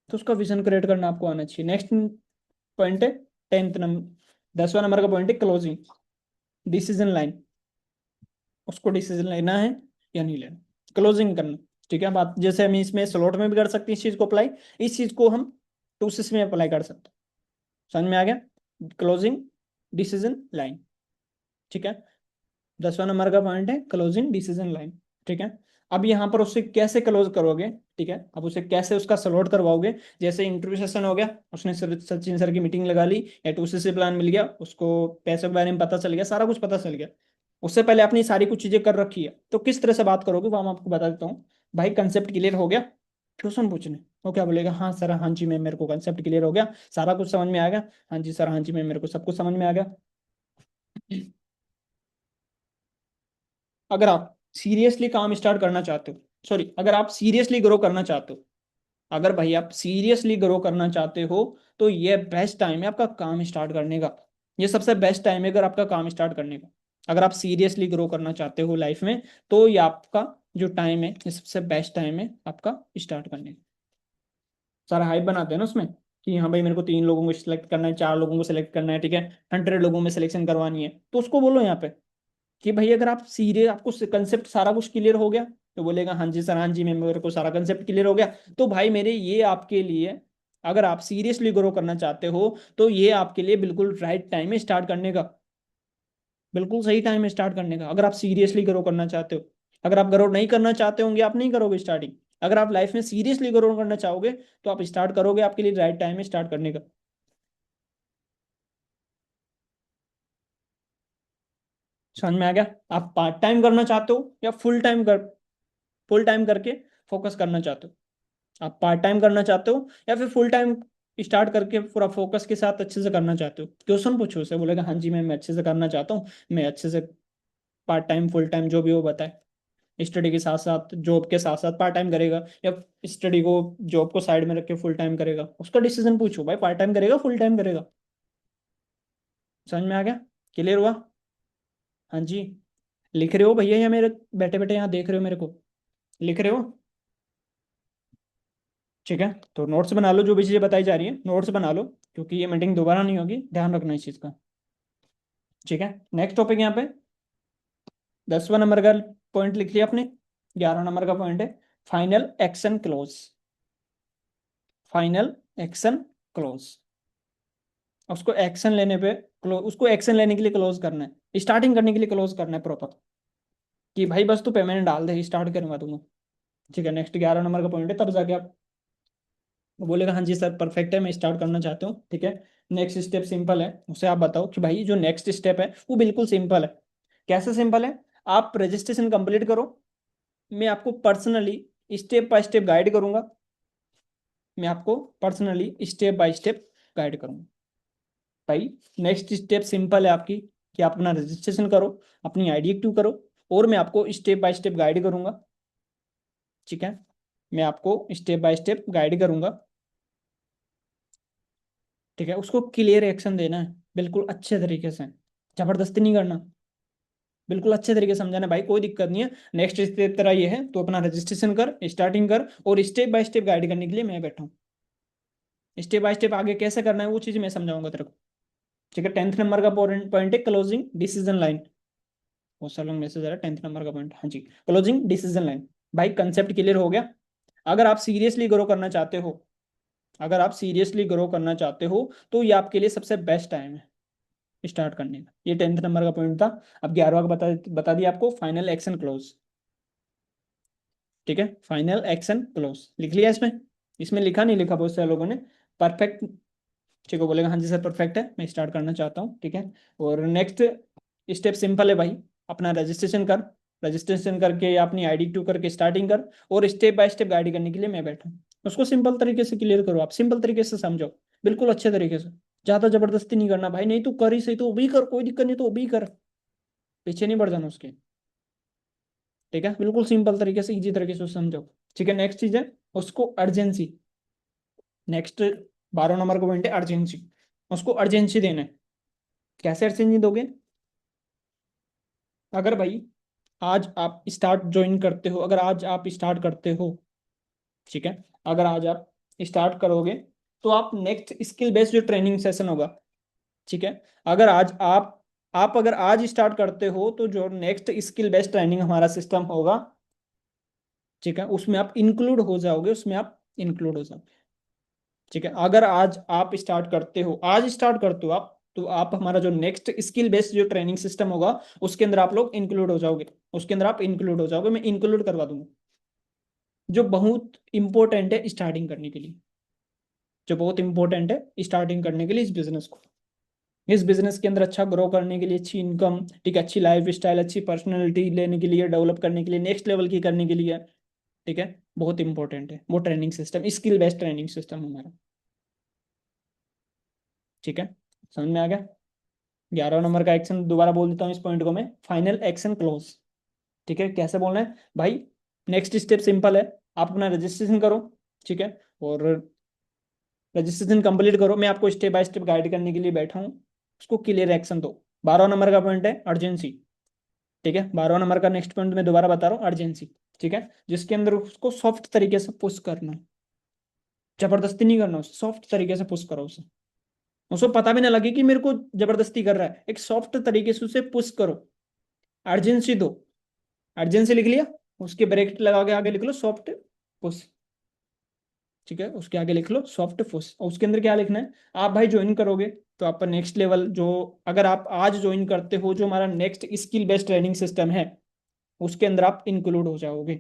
तो उसका विजन क्रिएट करना आपको आना चाहिए। नेक्स्ट पॉइंट है 10th नंबर, 10वां नंबर का पॉइंट है क्लोजिंग, डिसीजन लाइन। उसको डिसीजन लेना है या नहीं लेना, क्लोजिंग करना। ठीक है, बात जैसे हम इसमें स्लॉट में भी कर सकते हैं इस चीज को अप्लाई, इस चीज को हम टूसिस में अप्लाई कर सकते हैं। समझ में आ गया? Closing, decision line. ठीक है, 10वां नंबर का पॉइंट है क्लोजिंग डिसीजन लाइन। ठीक है, अब यहाँ पर उससे कैसे क्लोज करोगे? ठीक है, अब उसे कैसे उसका सलॉट करवाओगे? जैसे इंटरव्यू सेशन हो गया, उसने सचिन सर की मीटिंग लगा ली, या टू सी प्लान मिल गया उसको, पैसे के बारे में पता चल गया, सारा कुछ पता चल गया, उससे पहले अपनी सारी कुछ चीजें कर रखी है, तो किस तरह से बात करोगे वो हम आपको बता देता हूँ। भाई कंसेप्ट क्लियर हो गया, क्वेश्चन पूछने। वो क्या बोलेगा? हाँ सर, हाँ जी मैम, मेरे को कंसेप्ट क्लियर हो गया, सारा कुछ समझ में आ गया। हाँ जी सर, हाँ जी मैम, मेरे को सब कुछ समझ में आ गया। अगर आप सीरियसली काम स्टार्ट करना चाहते हो, सॉरी, अगर आप सीरियसली ग्रो करना चाहते हो, अगर भाई आप सीरियसली ग्रो करना चाहते हो, तो ये बेस्ट टाइम है आपका काम स्टार्ट करने का। ये सबसे बेस्ट टाइम है अगर आपका काम स्टार्ट करने का। अगर आप सीरियसली ग्रो करना चाहते हो लाइफ में, तो ये आपका जो टाइम है, ये सबसे बेस्ट टाइम है आपका स्टार्ट करने का। सारा हाइप बनाते हैं ना उसमें। कि हाँ भाई मेरे को 3 लोगों को सिलेक्ट करना है, 4 लोगों को सिलेक्ट करना है, ठीक है, 100 लोगों में सिलेक्शन करवानी है, तो उसको बोलो यहाँ पे कि भाई अगर आप सीरियस, आपको कंसेप्ट सारा कुछ क्लियर हो गया, तो बोलेगा हाँ जी सर, हाँ जी मैं, मेरे को सारा कंसेप्ट क्लियर हो गया। तो भाई मेरे ये आपके लिए, अगर आप सीरियसली ग्रो करना चाहते हो तो ये आपके लिए बिल्कुल राइट टाइम है स्टार्ट करने का, बिल्कुल सही टाइम है स्टार्ट करने का, अगर आप सीरियसली ग्रो करना चाहते हो। अगर आप ग्रो नहीं करना चाहते होंगे, आप नहीं करोगे स्टार्टिंग। अगर आप लाइफ में सीरियसली ग्रो करना चाहोगे तो आप स्टार्ट करोगे, आपके लिए राइट टाइम है स्टार्ट करने का। समझ में आ गया? आप पार्ट टाइम करना चाहते हो या फुल टाइम करके फोकस करना चाहते हो? आप पार्ट टाइम करना चाहते हो या फिर फुल टाइम स्टार्ट करके पूरा फोकस के साथ अच्छे से करना चाहते हो? क्वेश्चन पूछो उसे, बोलेगा हाँ जी मैं अच्छे से करना चाहता हूँ, मैं अच्छे से पार्ट टाइम फुल टाइम जो भी वो बताए, स्टडी के साथ साथ जॉब के साथ साथ पार्ट टाइम करेगा या स्टडी को जॉब को साइड में रख के फुल टाइम करेगा, उसका डिसीजन पूछो भाई, पार्ट टाइम करेगा फुल टाइम करेगा। समझ में आ गया? क्लियर हुआ? हाँ जी। लिख रहे हो भैया या मेरे बैठे बैठे यहाँ देख रहे हो मेरे को? लिख रहे हो? ठीक है, तो नोट्स बना लो, जो भी चीज़ें बताई जा रही है नोट्स बना लो, क्योंकि ये मीटिंग दोबारा नहीं होगी, ध्यान रखना इस चीज़ का। ठीक है, नेक्स्ट टॉपिक यहाँ पे 10वां नंबर का पॉइंट लिख लिया आपने। 11 नंबर का पॉइंट है final action close. Final action close, उसको एक्शन लेने पे उसको एक्शन लेने के लिए क्लोज करना है, स्टार्टिंग करने के लिए क्लोज करना है प्रॉपर, कि भाई बस तू पेमेंट डाल दे स्टार्ट करवा दूंगा। ठीक है, नेक्स्ट 11 नंबर का पॉइंट है, तब जाके आप बोलेगा हाँ जी सर परफेक्ट है, मैं स्टार्ट करना चाहता हूँ। ठीक है, नेक्स्ट स्टेप सिंपल है, उसे आप बताओ कि भाई जो नेक्स्ट स्टेप है वो बिल्कुल सिंपल है। कैसे सिंपल है? आप रजिस्ट्रेशन कंप्लीट करो, मैं आपको personally step by step guide करूंगा, मैं आपको personally step by step guide करूंगा। भाई नेक्स्ट स्टेप सिंपल है आपकी, कि आप अपना रजिस्ट्रेशन करो, अपनी आईडी एक्टिव करो, और मैं आपको स्टेप बाय स्टेप गाइड करूंगा। ठीक है, मैं आपको स्टेप बाय स्टेप गाइड करूंगा। ठीक है, उसको क्लियर एक्शन देना है, बिल्कुल अच्छे तरीके से, जबरदस्ती नहीं करना, बिल्कुल अच्छे तरीके से समझाना, भाई कोई दिक्कत नहीं है, नेक्स्ट स्टेप तेरा ये है तो अपना रजिस्ट्रेशन कर, स्टार्टिंग कर, और स्टेप बाय स्टेप गाइड करने के लिए मैं बैठा हूँ। स्टेप बाय स्टेप आगे कैसे करना है वो चीज़ मैं समझाऊंगा तेरे को। ठीक है, 10th नंबर का पॉइंट है क्लोजिंग डिसीजन लाइन। बहुत सारा मैसेज आ रहा है, 10th नंबर का पॉइंट, हाँ जी, क्लोजिंग डिसीजन लाइन। भाई कंसेप्ट क्लियर हो गया? अगर आप सीरियसली ग्रो करना चाहते हो, अगर आप सीरियसली ग्रो करना चाहते हो तो ये आपके लिए सबसे बेस्ट टाइम है स्टार्ट करने का। ये 10th नंबर का पॉइंट था। अब 11वां का बता दिया आपको, फाइनल एक्शन क्लोज। ठीक है, फाइनल एक्शन क्लोज लिख लिया इसमें? इसमें लिखा नहीं लिखा बहुत सारे लोगों ने? परफेक्ट। ठीक है, बोलेगा हाँ जी सर परफेक्ट है, मैं स्टार्ट करना चाहता हूँ। ठीक है, और नेक्स्ट स्टेप सिंपल है भाई, अपना रजिस्ट्रेशन कर, रजिस्ट्रेशन करके या अपनी आईडी टू करके स्टार्टिंग कर, और स्टेप बाय स्टेप गाइड करने के लिए मैं बैठा हूँ। उसको सिंपल तरीके से क्लियर करो, आप सिंपल तरीके से समझो, बिल्कुल अच्छे तरीके से, ज्यादा जबरदस्ती नहीं करना भाई, नहीं तो कर ही सही तो वो भी कर, कोई दिक्कत नहीं तो वो भी कर, पीछे नहीं बढ़ जाना उसके। ठीक है, बिल्कुल सिंपल तरीके से इजी तरीके से समझो। ठीक है, नेक्स्ट चीज है उसको अर्जेंसी। नेक्स्ट 12 नंबर का पॉइंट है अर्जेंसी, उसको अर्जेंसी देना है। कैसे अर्जेंसी दोगे? अगर भाई आज आप स्टार्ट ज्वाइन करते हो, अगर आज आप स्टार्ट करते हो, ठीक है, अगर आज आप स्टार्ट करोगे तो आप नेक्स्ट स्किल बेस्ड जो ट्रेनिंग सेशन होगा, ठीक है, अगर आज आप अगर आज स्टार्ट करते हो तो जो नेक्स्ट स्किल बेस्ड ट्रेनिंग हमारा सिस्टम होगा, ठीक है, उसमें आप इंक्लूड हो जाओगे, उसमें आप इंक्लूड हो जाओगे। ठीक है, अगर आज आप स्टार्ट करते हो, आज स्टार्ट करते हो आप, तो आप हमारा जो नेक्स्ट स्किल बेस्ड जो ट्रेनिंग सिस्टम होगा उसके अंदर आप लोग इंक्लूड हो जाओगे, उसके अंदर आप इंक्लूड हो जाओगे, मैं इंक्लूड करवा दूंगा, जो बहुत इंपॉर्टेंट है स्टार्टिंग करने के लिए, जो बहुत इंपॉर्टेंट है स्टार्टिंग करने के लिए इस बिजनेस को, इस बिजनेस के अंदर अच्छा ग्रो करने के लिए, अच्छी इनकम, ठीक है, अच्छी लाइफ स्टाइल, अच्छी पर्सनैलिटी लेने के लिए, डेवलप करने के लिए, नेक्स्ट लेवल की करने के लिए, ठीक है, बहुत इंपॉर्टेंट है वो training system, skill based training system हमारा। ठीक है, समझ में आ गया? 11 नंबर का एक्शन दोबारा बोल देता हूँ इस पॉइंट को मैं, फाइनल एक्शन क्लोज। ठीक है, कैसे बोलना है भाई? नेक्स्ट स्टेप सिंपल है, आप अपना रजिस्ट्रेशन करो, ठीक है, और रजिस्ट्रेशन कंप्लीट करो, मैं आपको स्टेप बाय स्टेप गाइड करने के लिए बैठा हूँ, उसको क्लियर एक्शन दो। 12 नंबर का पॉइंट है अर्जेंसी। ठीक है, 12 नंबर का नेक्स्ट पॉइंट मैं दोबारा बता रहा हूँ, अर्जेंसी। ठीक है, जिसके अंदर उसको सॉफ्ट तरीके से पुश करना है। जबरदस्ती नहीं करना उसे, सॉफ्ट तरीके से पुश करो उसे, उसको पता भी ना लगे कि मेरे को जबरदस्ती कर रहा है, एक सॉफ्ट तरीके से उसे पुश करो, अर्जेंसी दो। अर्जेंसी लिख लिया, उसके ब्रैकेट लगा के आगे लिख लो सॉफ्ट पुश। ठीक है, उसके आगे लिख लो सॉफ्ट पुश, और उसके अंदर क्या लिखना है, आप भाई ज्वाइन करोगे तो आपका नेक्स्ट लेवल जो, अगर आप आज ज्वाइन करते हो जो हमारा next skill based training system है, उसके अंदर आप इंक्लूड हो जाओगे।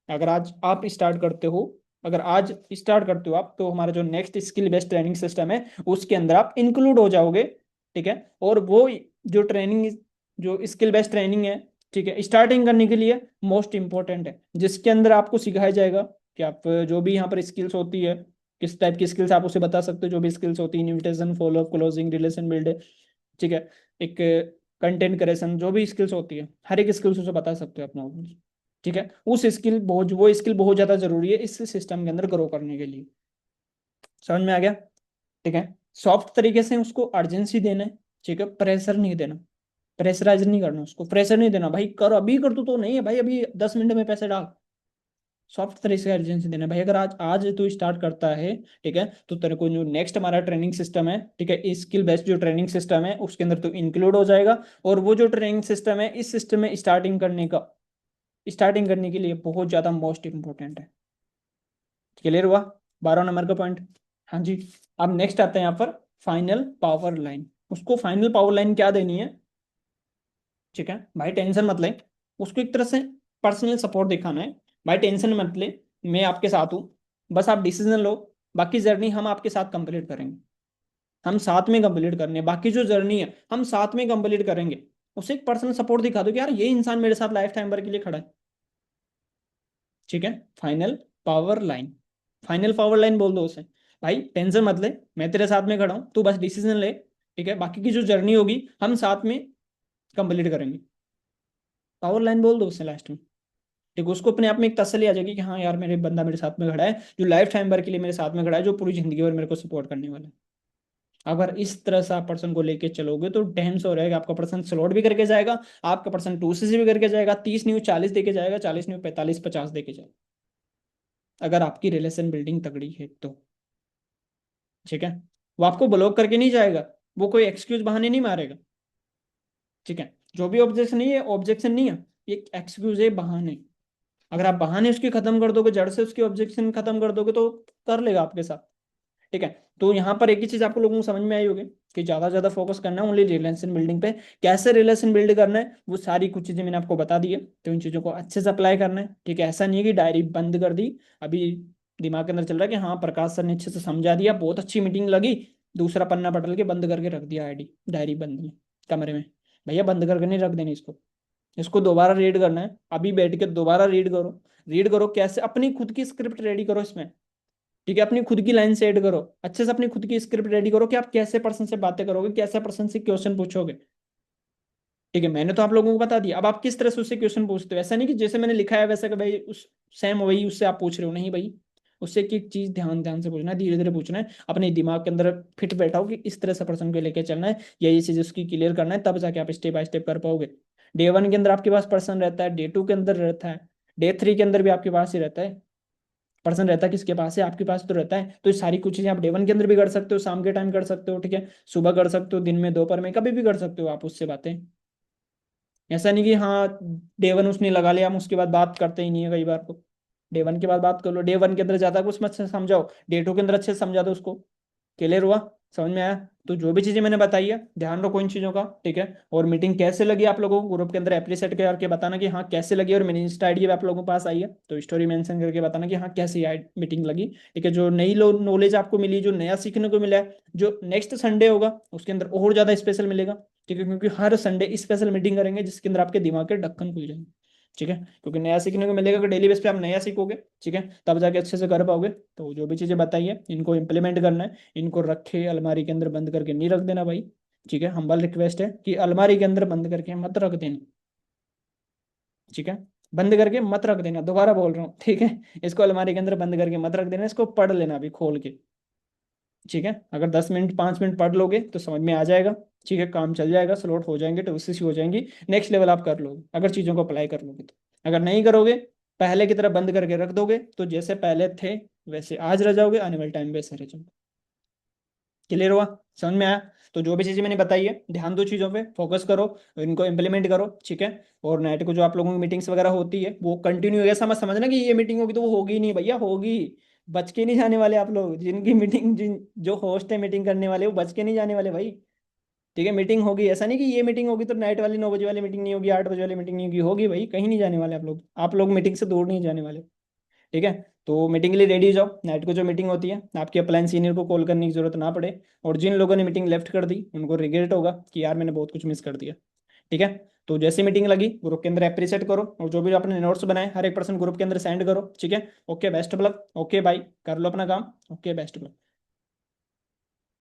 अगर आज आप स्टार्ट करते हो, अगर आज स्टार्ट करते हो आप, तो हमारा जो next skill based training system है उसके अंदर आप इंक्लूड हो जाओगे। ठीक है, और वो जो ट्रेनिंग, जो स्किल बेस्ड ट्रेनिंग है, ठीक है, स्टार्टिंग करने के लिए मोस्ट इंपॉर्टेंट है, जिसके अंदर आपको सिखाया जाएगा कि आप जो भी यहाँ पर स्किल्स होती है, किस टाइप की स्किल्स आप उसे बता सकते हो, जो भी स्किल्स होती है, invitation, follow up, closing, relation build, ठीक है, एक कंटेंट क्रिएशन, जो भी स्किल्स होती है, हर एक स्किल्स उसे बता सकते हो अपना। ठीक है, उस स्किल बहुत, वो स्किल बहुत ज्यादा जरूरी है इस सिस्टम के अंदर ग्रो करने के लिए। समझ में आ गया? ठीक है, सॉफ्ट तरीके से उसको अर्जेंसी देना है, ठीक है, प्रेशर नहीं देना, प्रेशराइज नहीं करना उसको, प्रेशर नहीं देना भाई कर, अभी कर तू तो नहीं है भाई, अभी 10 मिनट में पैसे डाल। सॉफ्ट तरीके से अर्जेंसी देना है भाई, अगर आज आज तू स्टार्ट करता है, ठीक है, तो तेरे को जो नेक्स्ट हमारा ट्रेनिंग सिस्टम है, ठीक है, स्किल बेस्ड जो ट्रेनिंग सिस्टम है उसके अंदर तो इंक्लूड हो जाएगा। और वो जो ट्रेनिंग सिस्टम है, इस सिस्टम में स्टार्टिंग करने के लिए बहुत ज्यादा मोस्ट इंपॉर्टेंट है। क्लियर हुआ? 12 नंबर का पॉइंट। हाँ जी। अब नेक्स्ट आता है यहाँ पर फाइनल पावर लाइन। उसको फाइनल पावर लाइन क्या देनी है? ठीक है भाई, टेंशन मत ले, उसको एक तरह से पर्सनल सपोर्ट दिखाना है। भाई टेंशन मत ले, मैं आपके साथ हूँ, बस आप डिसीजन लो, बाकी जर्नी हम आपके साथ कंप्लीट करेंगे, हम साथ में कंप्लीट करने, बाकी जो जर्नी है हम साथ में कंप्लीट करेंगे। उसे एक पर्सनल सपोर्ट दिखा दो कि यार ये इंसान मेरे साथ लाइफ टाइम भर के लिए खड़ा है। ठीक है, final power line, final power line बोल दो उसे। भाई टेंशन मत ले, मैं तेरे साथ में खड़ा हूं, तू बस डिसीजन ले, ठीक है, बाकी की जो जर्नी होगी हम साथ में कंप्लीट करेंगे। पावर लाइन बोल दो उसे लास्ट में। ठीक है, उसको अपने आप में एक तसल्ली आ जाएगी कि हाँ यार मेरे बंदा मेरे साथ में खड़ा है, जो लाइफ टाइम भर के लिए मेरे साथ में खड़ा है, जो पूरी जिंदगी भर मेरे को सपोर्ट करने वाला है। अगर इस तरह से आप पर्सन को लेके चलोगे तो डैम सो रहेगा, आपका पर्सन स्लॉट भी करके जाएगा, आपका पर्सन 2 CC भी करके जाएगा, 30 नहीं 40 देके जाएगा, 40 नहीं 45 50 देके जाएगा, अगर आपकी रिलेशन बिल्डिंग तगड़ी है तो। ठीक है, वो आपको ब्लॉक करके नहीं जाएगा, वो कोई एक्सक्यूज बहाने नहीं मारेगा। ठीक है, जो भी ऑब्जेक्शन नहीं है, ऑब्जेक्शन नहीं है, ये एक्सक्यूज है, बहाने। अगर आप बहाने उसकी खत्म कर दोगे, जड़ से उसकी ऑब्जेक्शन खत्म कर दोगे, तो कर लेगा आपके साथ। ठीक है, तो यहाँ पर एक ही चीज आपको लोगों को समझ में आई होगी कि ज्यादा से ज्यादा फोकस करना है ओनली रिलेशन बिल्डिंग पे। कैसे रिलेशन बिल्ड करना है वो सारी कुछ चीजें मैंने आपको बता दी है, तो इन चीजों को अच्छे से अप्लाई करना है। ठीक है, ऐसा नहीं है कि डायरी बंद कर दी, अभी दिमाग के अंदर चल रहा है कि हाँ प्रकाश सर ने अच्छे से समझा दिया, बहुत अच्छी मीटिंग लगी, दूसरा पन्ना पटल के बंद करके रख दिया, आईडी डायरी बंद में कमरे में। भैया बंद करके नहीं रख देनी इसको, इसको दोबारा रीड करना है, अभी बैठ के दोबारा रीड करो। रीड करो कैसे, अपनी खुद की स्क्रिप्ट रेडी करो इसमें। ठीक है, अपनी खुद की लाइन सेट करो, अच्छे से अपनी खुद की स्क्रिप्ट रेडी करो कि आप कैसे पर्सन से बातें करोगे, कैसे पर्सन से क्वेश्चन पूछोगे। ठीक है, मैंने तो आप लोगों को बता दिया, अब आप किस तरह से उससे क्वेश्चन पूछते हो, ऐसा नहीं कि जैसे मैंने लिखा है वैसे कि भाई उस सेम वही उससे आप पूछ रहे हो, नहीं भाई। उससे एक एक चीज ध्यान ध्यान से पूछना है, धीरे धीरे पूछना है, अपने दिमाग के अंदर फिट बैठाओ कि इस तरह से पर्सन को लेकर चलना है, ये चीज उसकी क्लियर करना है, तब जाके आप स्टेप बाय स्टेप कर पाओगे। डे 1 के अंदर आपके पास पर्सन रहता है, डे 2 के अंदर रहता है, डे 3 के अंदर भी आपके पास ही रहता है। पर्सन रहता है किसके पास है, आपके पास तो रहता है। तो ये सारी कुछ चीजें आप डे 1 के अंदर भी कर सकते हो, शाम के टाइम कर सकते हो, ठीक है, सुबह कर सकते हो, दिन में, दोपहर में, कभी भी कर सकते हो आप उससे बातें। ऐसा नहीं कि हाँ डे 1 उसने लगा लिया, हम उसके बाद बात करते ही नहीं है कई बार को। डे 1 के बाद बात कर लो, डे 1 के अंदर ज्यादा कुछ मत से समझाओ, डे 2 के अंदर अच्छे से समझा दो उसको। क्लियर हुआ? समझ में आया? तो जो भी चीजें मैंने बताई है ध्यान रखो इन चीजों का। ठीक है, और मीटिंग कैसे लगी आप लोगों को ग्रुप के अंदर एप्रिशिएट करके बताना कि हाँ कैसे लगी, और मेरी इंस्टा आईडी आप लोगों के पास आई है तो स्टोरी मेंशन करके बताना कि हाँ कैसी मीटिंग लगी। ठीक है, जो नई नॉलेज आपको मिली, जो नया सीखने को मिला है, जो नेक्स्ट संडे होगा उसके अंदर और ज्यादा स्पेशल मिलेगा। ठीक है, क्योंकि हर संडे स्पेशल मीटिंग करेंगे जिसके अंदर आपके दिमाग के ढक्कन खुल जाएंगे। ठीक है, क्योंकि नया सीखने को मिलेगा कि डेली बेस पे आप नया सीखोगे, ठीक है, तब जाके अच्छे से कर पाओगे। तो जो भी चीजें बताई है इनको इम्प्लीमेंट करना है, इनको रखे अलमारी के अंदर बंद करके नहीं रख देना भाई। ठीक है, हम्बल रिक्वेस्ट है कि अलमारी के अंदर बंद करके मत रख देना। ठीक है, बंद करके मत रख देना, दोबारा बोल रहा हूँ, ठीक है, इसको अलमारी के अंदर बंद करके मत रख देना, इसको पढ़ लेना अभी खोल के। ठीक है, अगर 10 मिनट 5 मिनट पढ़ लोगे तो समझ में आ जाएगा। ठीक है, काम चल जाएगा, स्लॉट हो जाएंगे, टोसिस हो जाएंगी, नेक्स्ट लेवल आप कर लोगे अगर चीज़ों को अप्लाई कर लोगे तो। अगर नहीं करोगे पहले की तरह बंद करके रख दोगे तो जैसे पहले थे वैसे आज रह जाओगे, आने वाले टाइम वैसे रह जाओगे। क्लियर हुआ? समझ में आया? तो जो भी चीजें मैंने बताई है ध्यान दो, चीजों पे फोकस करो, इनको इम्प्लीमेंट करो, ठीक है। और नेट को जो आप लोगों की मीटिंग्स वगैरह होती है वो कंटिन्यू, ऐसा मत समझना कि ये मीटिंग होगी तो वो होगी ही नहीं, भैया होगी। बच के नहीं जाने वाले आप लोग, जिनकी मीटिंग, जिन जो होस्ट है मीटिंग करने वाले, वो बच के नहीं जाने वाले भाई। ठीक है, मीटिंग होगी, ऐसा नहीं कि ये मीटिंग होगी तो नाइट वाली 9 बजे वाली मीटिंग नहीं होगी, 8 बजे वाली मीटिंग नहीं होगी, होगी भाई, कहीं नहीं जाने वाले आप लोग, आप लोग मीटिंग से दूर नहीं जाने वाले। ठीक है। तो मीटिंग के लिए रेडी हो जाओ, नाइट को जो मीटिंग होती है आपके अपलाइन सीनियर को कॉल करने की जरूरत ना पड़े। और जिन लोगों ने मीटिंग लेफ्ट कर दी उनको रिग्रेट होगा कि यार मैंने बहुत कुछ मिस कर दिया। ठीक है। तो जैसे मीटिंग लगी ग्रुप के अंदर एप्रिशिएट करो, और जो भी आपने नोट्स बनाए हर एक पर्सन ग्रुप के अंदर सेंड करो। ठीक है। Okay best of luck, okay bye, कर लो अपना काम, ओके बेस्ट ऑफ लक।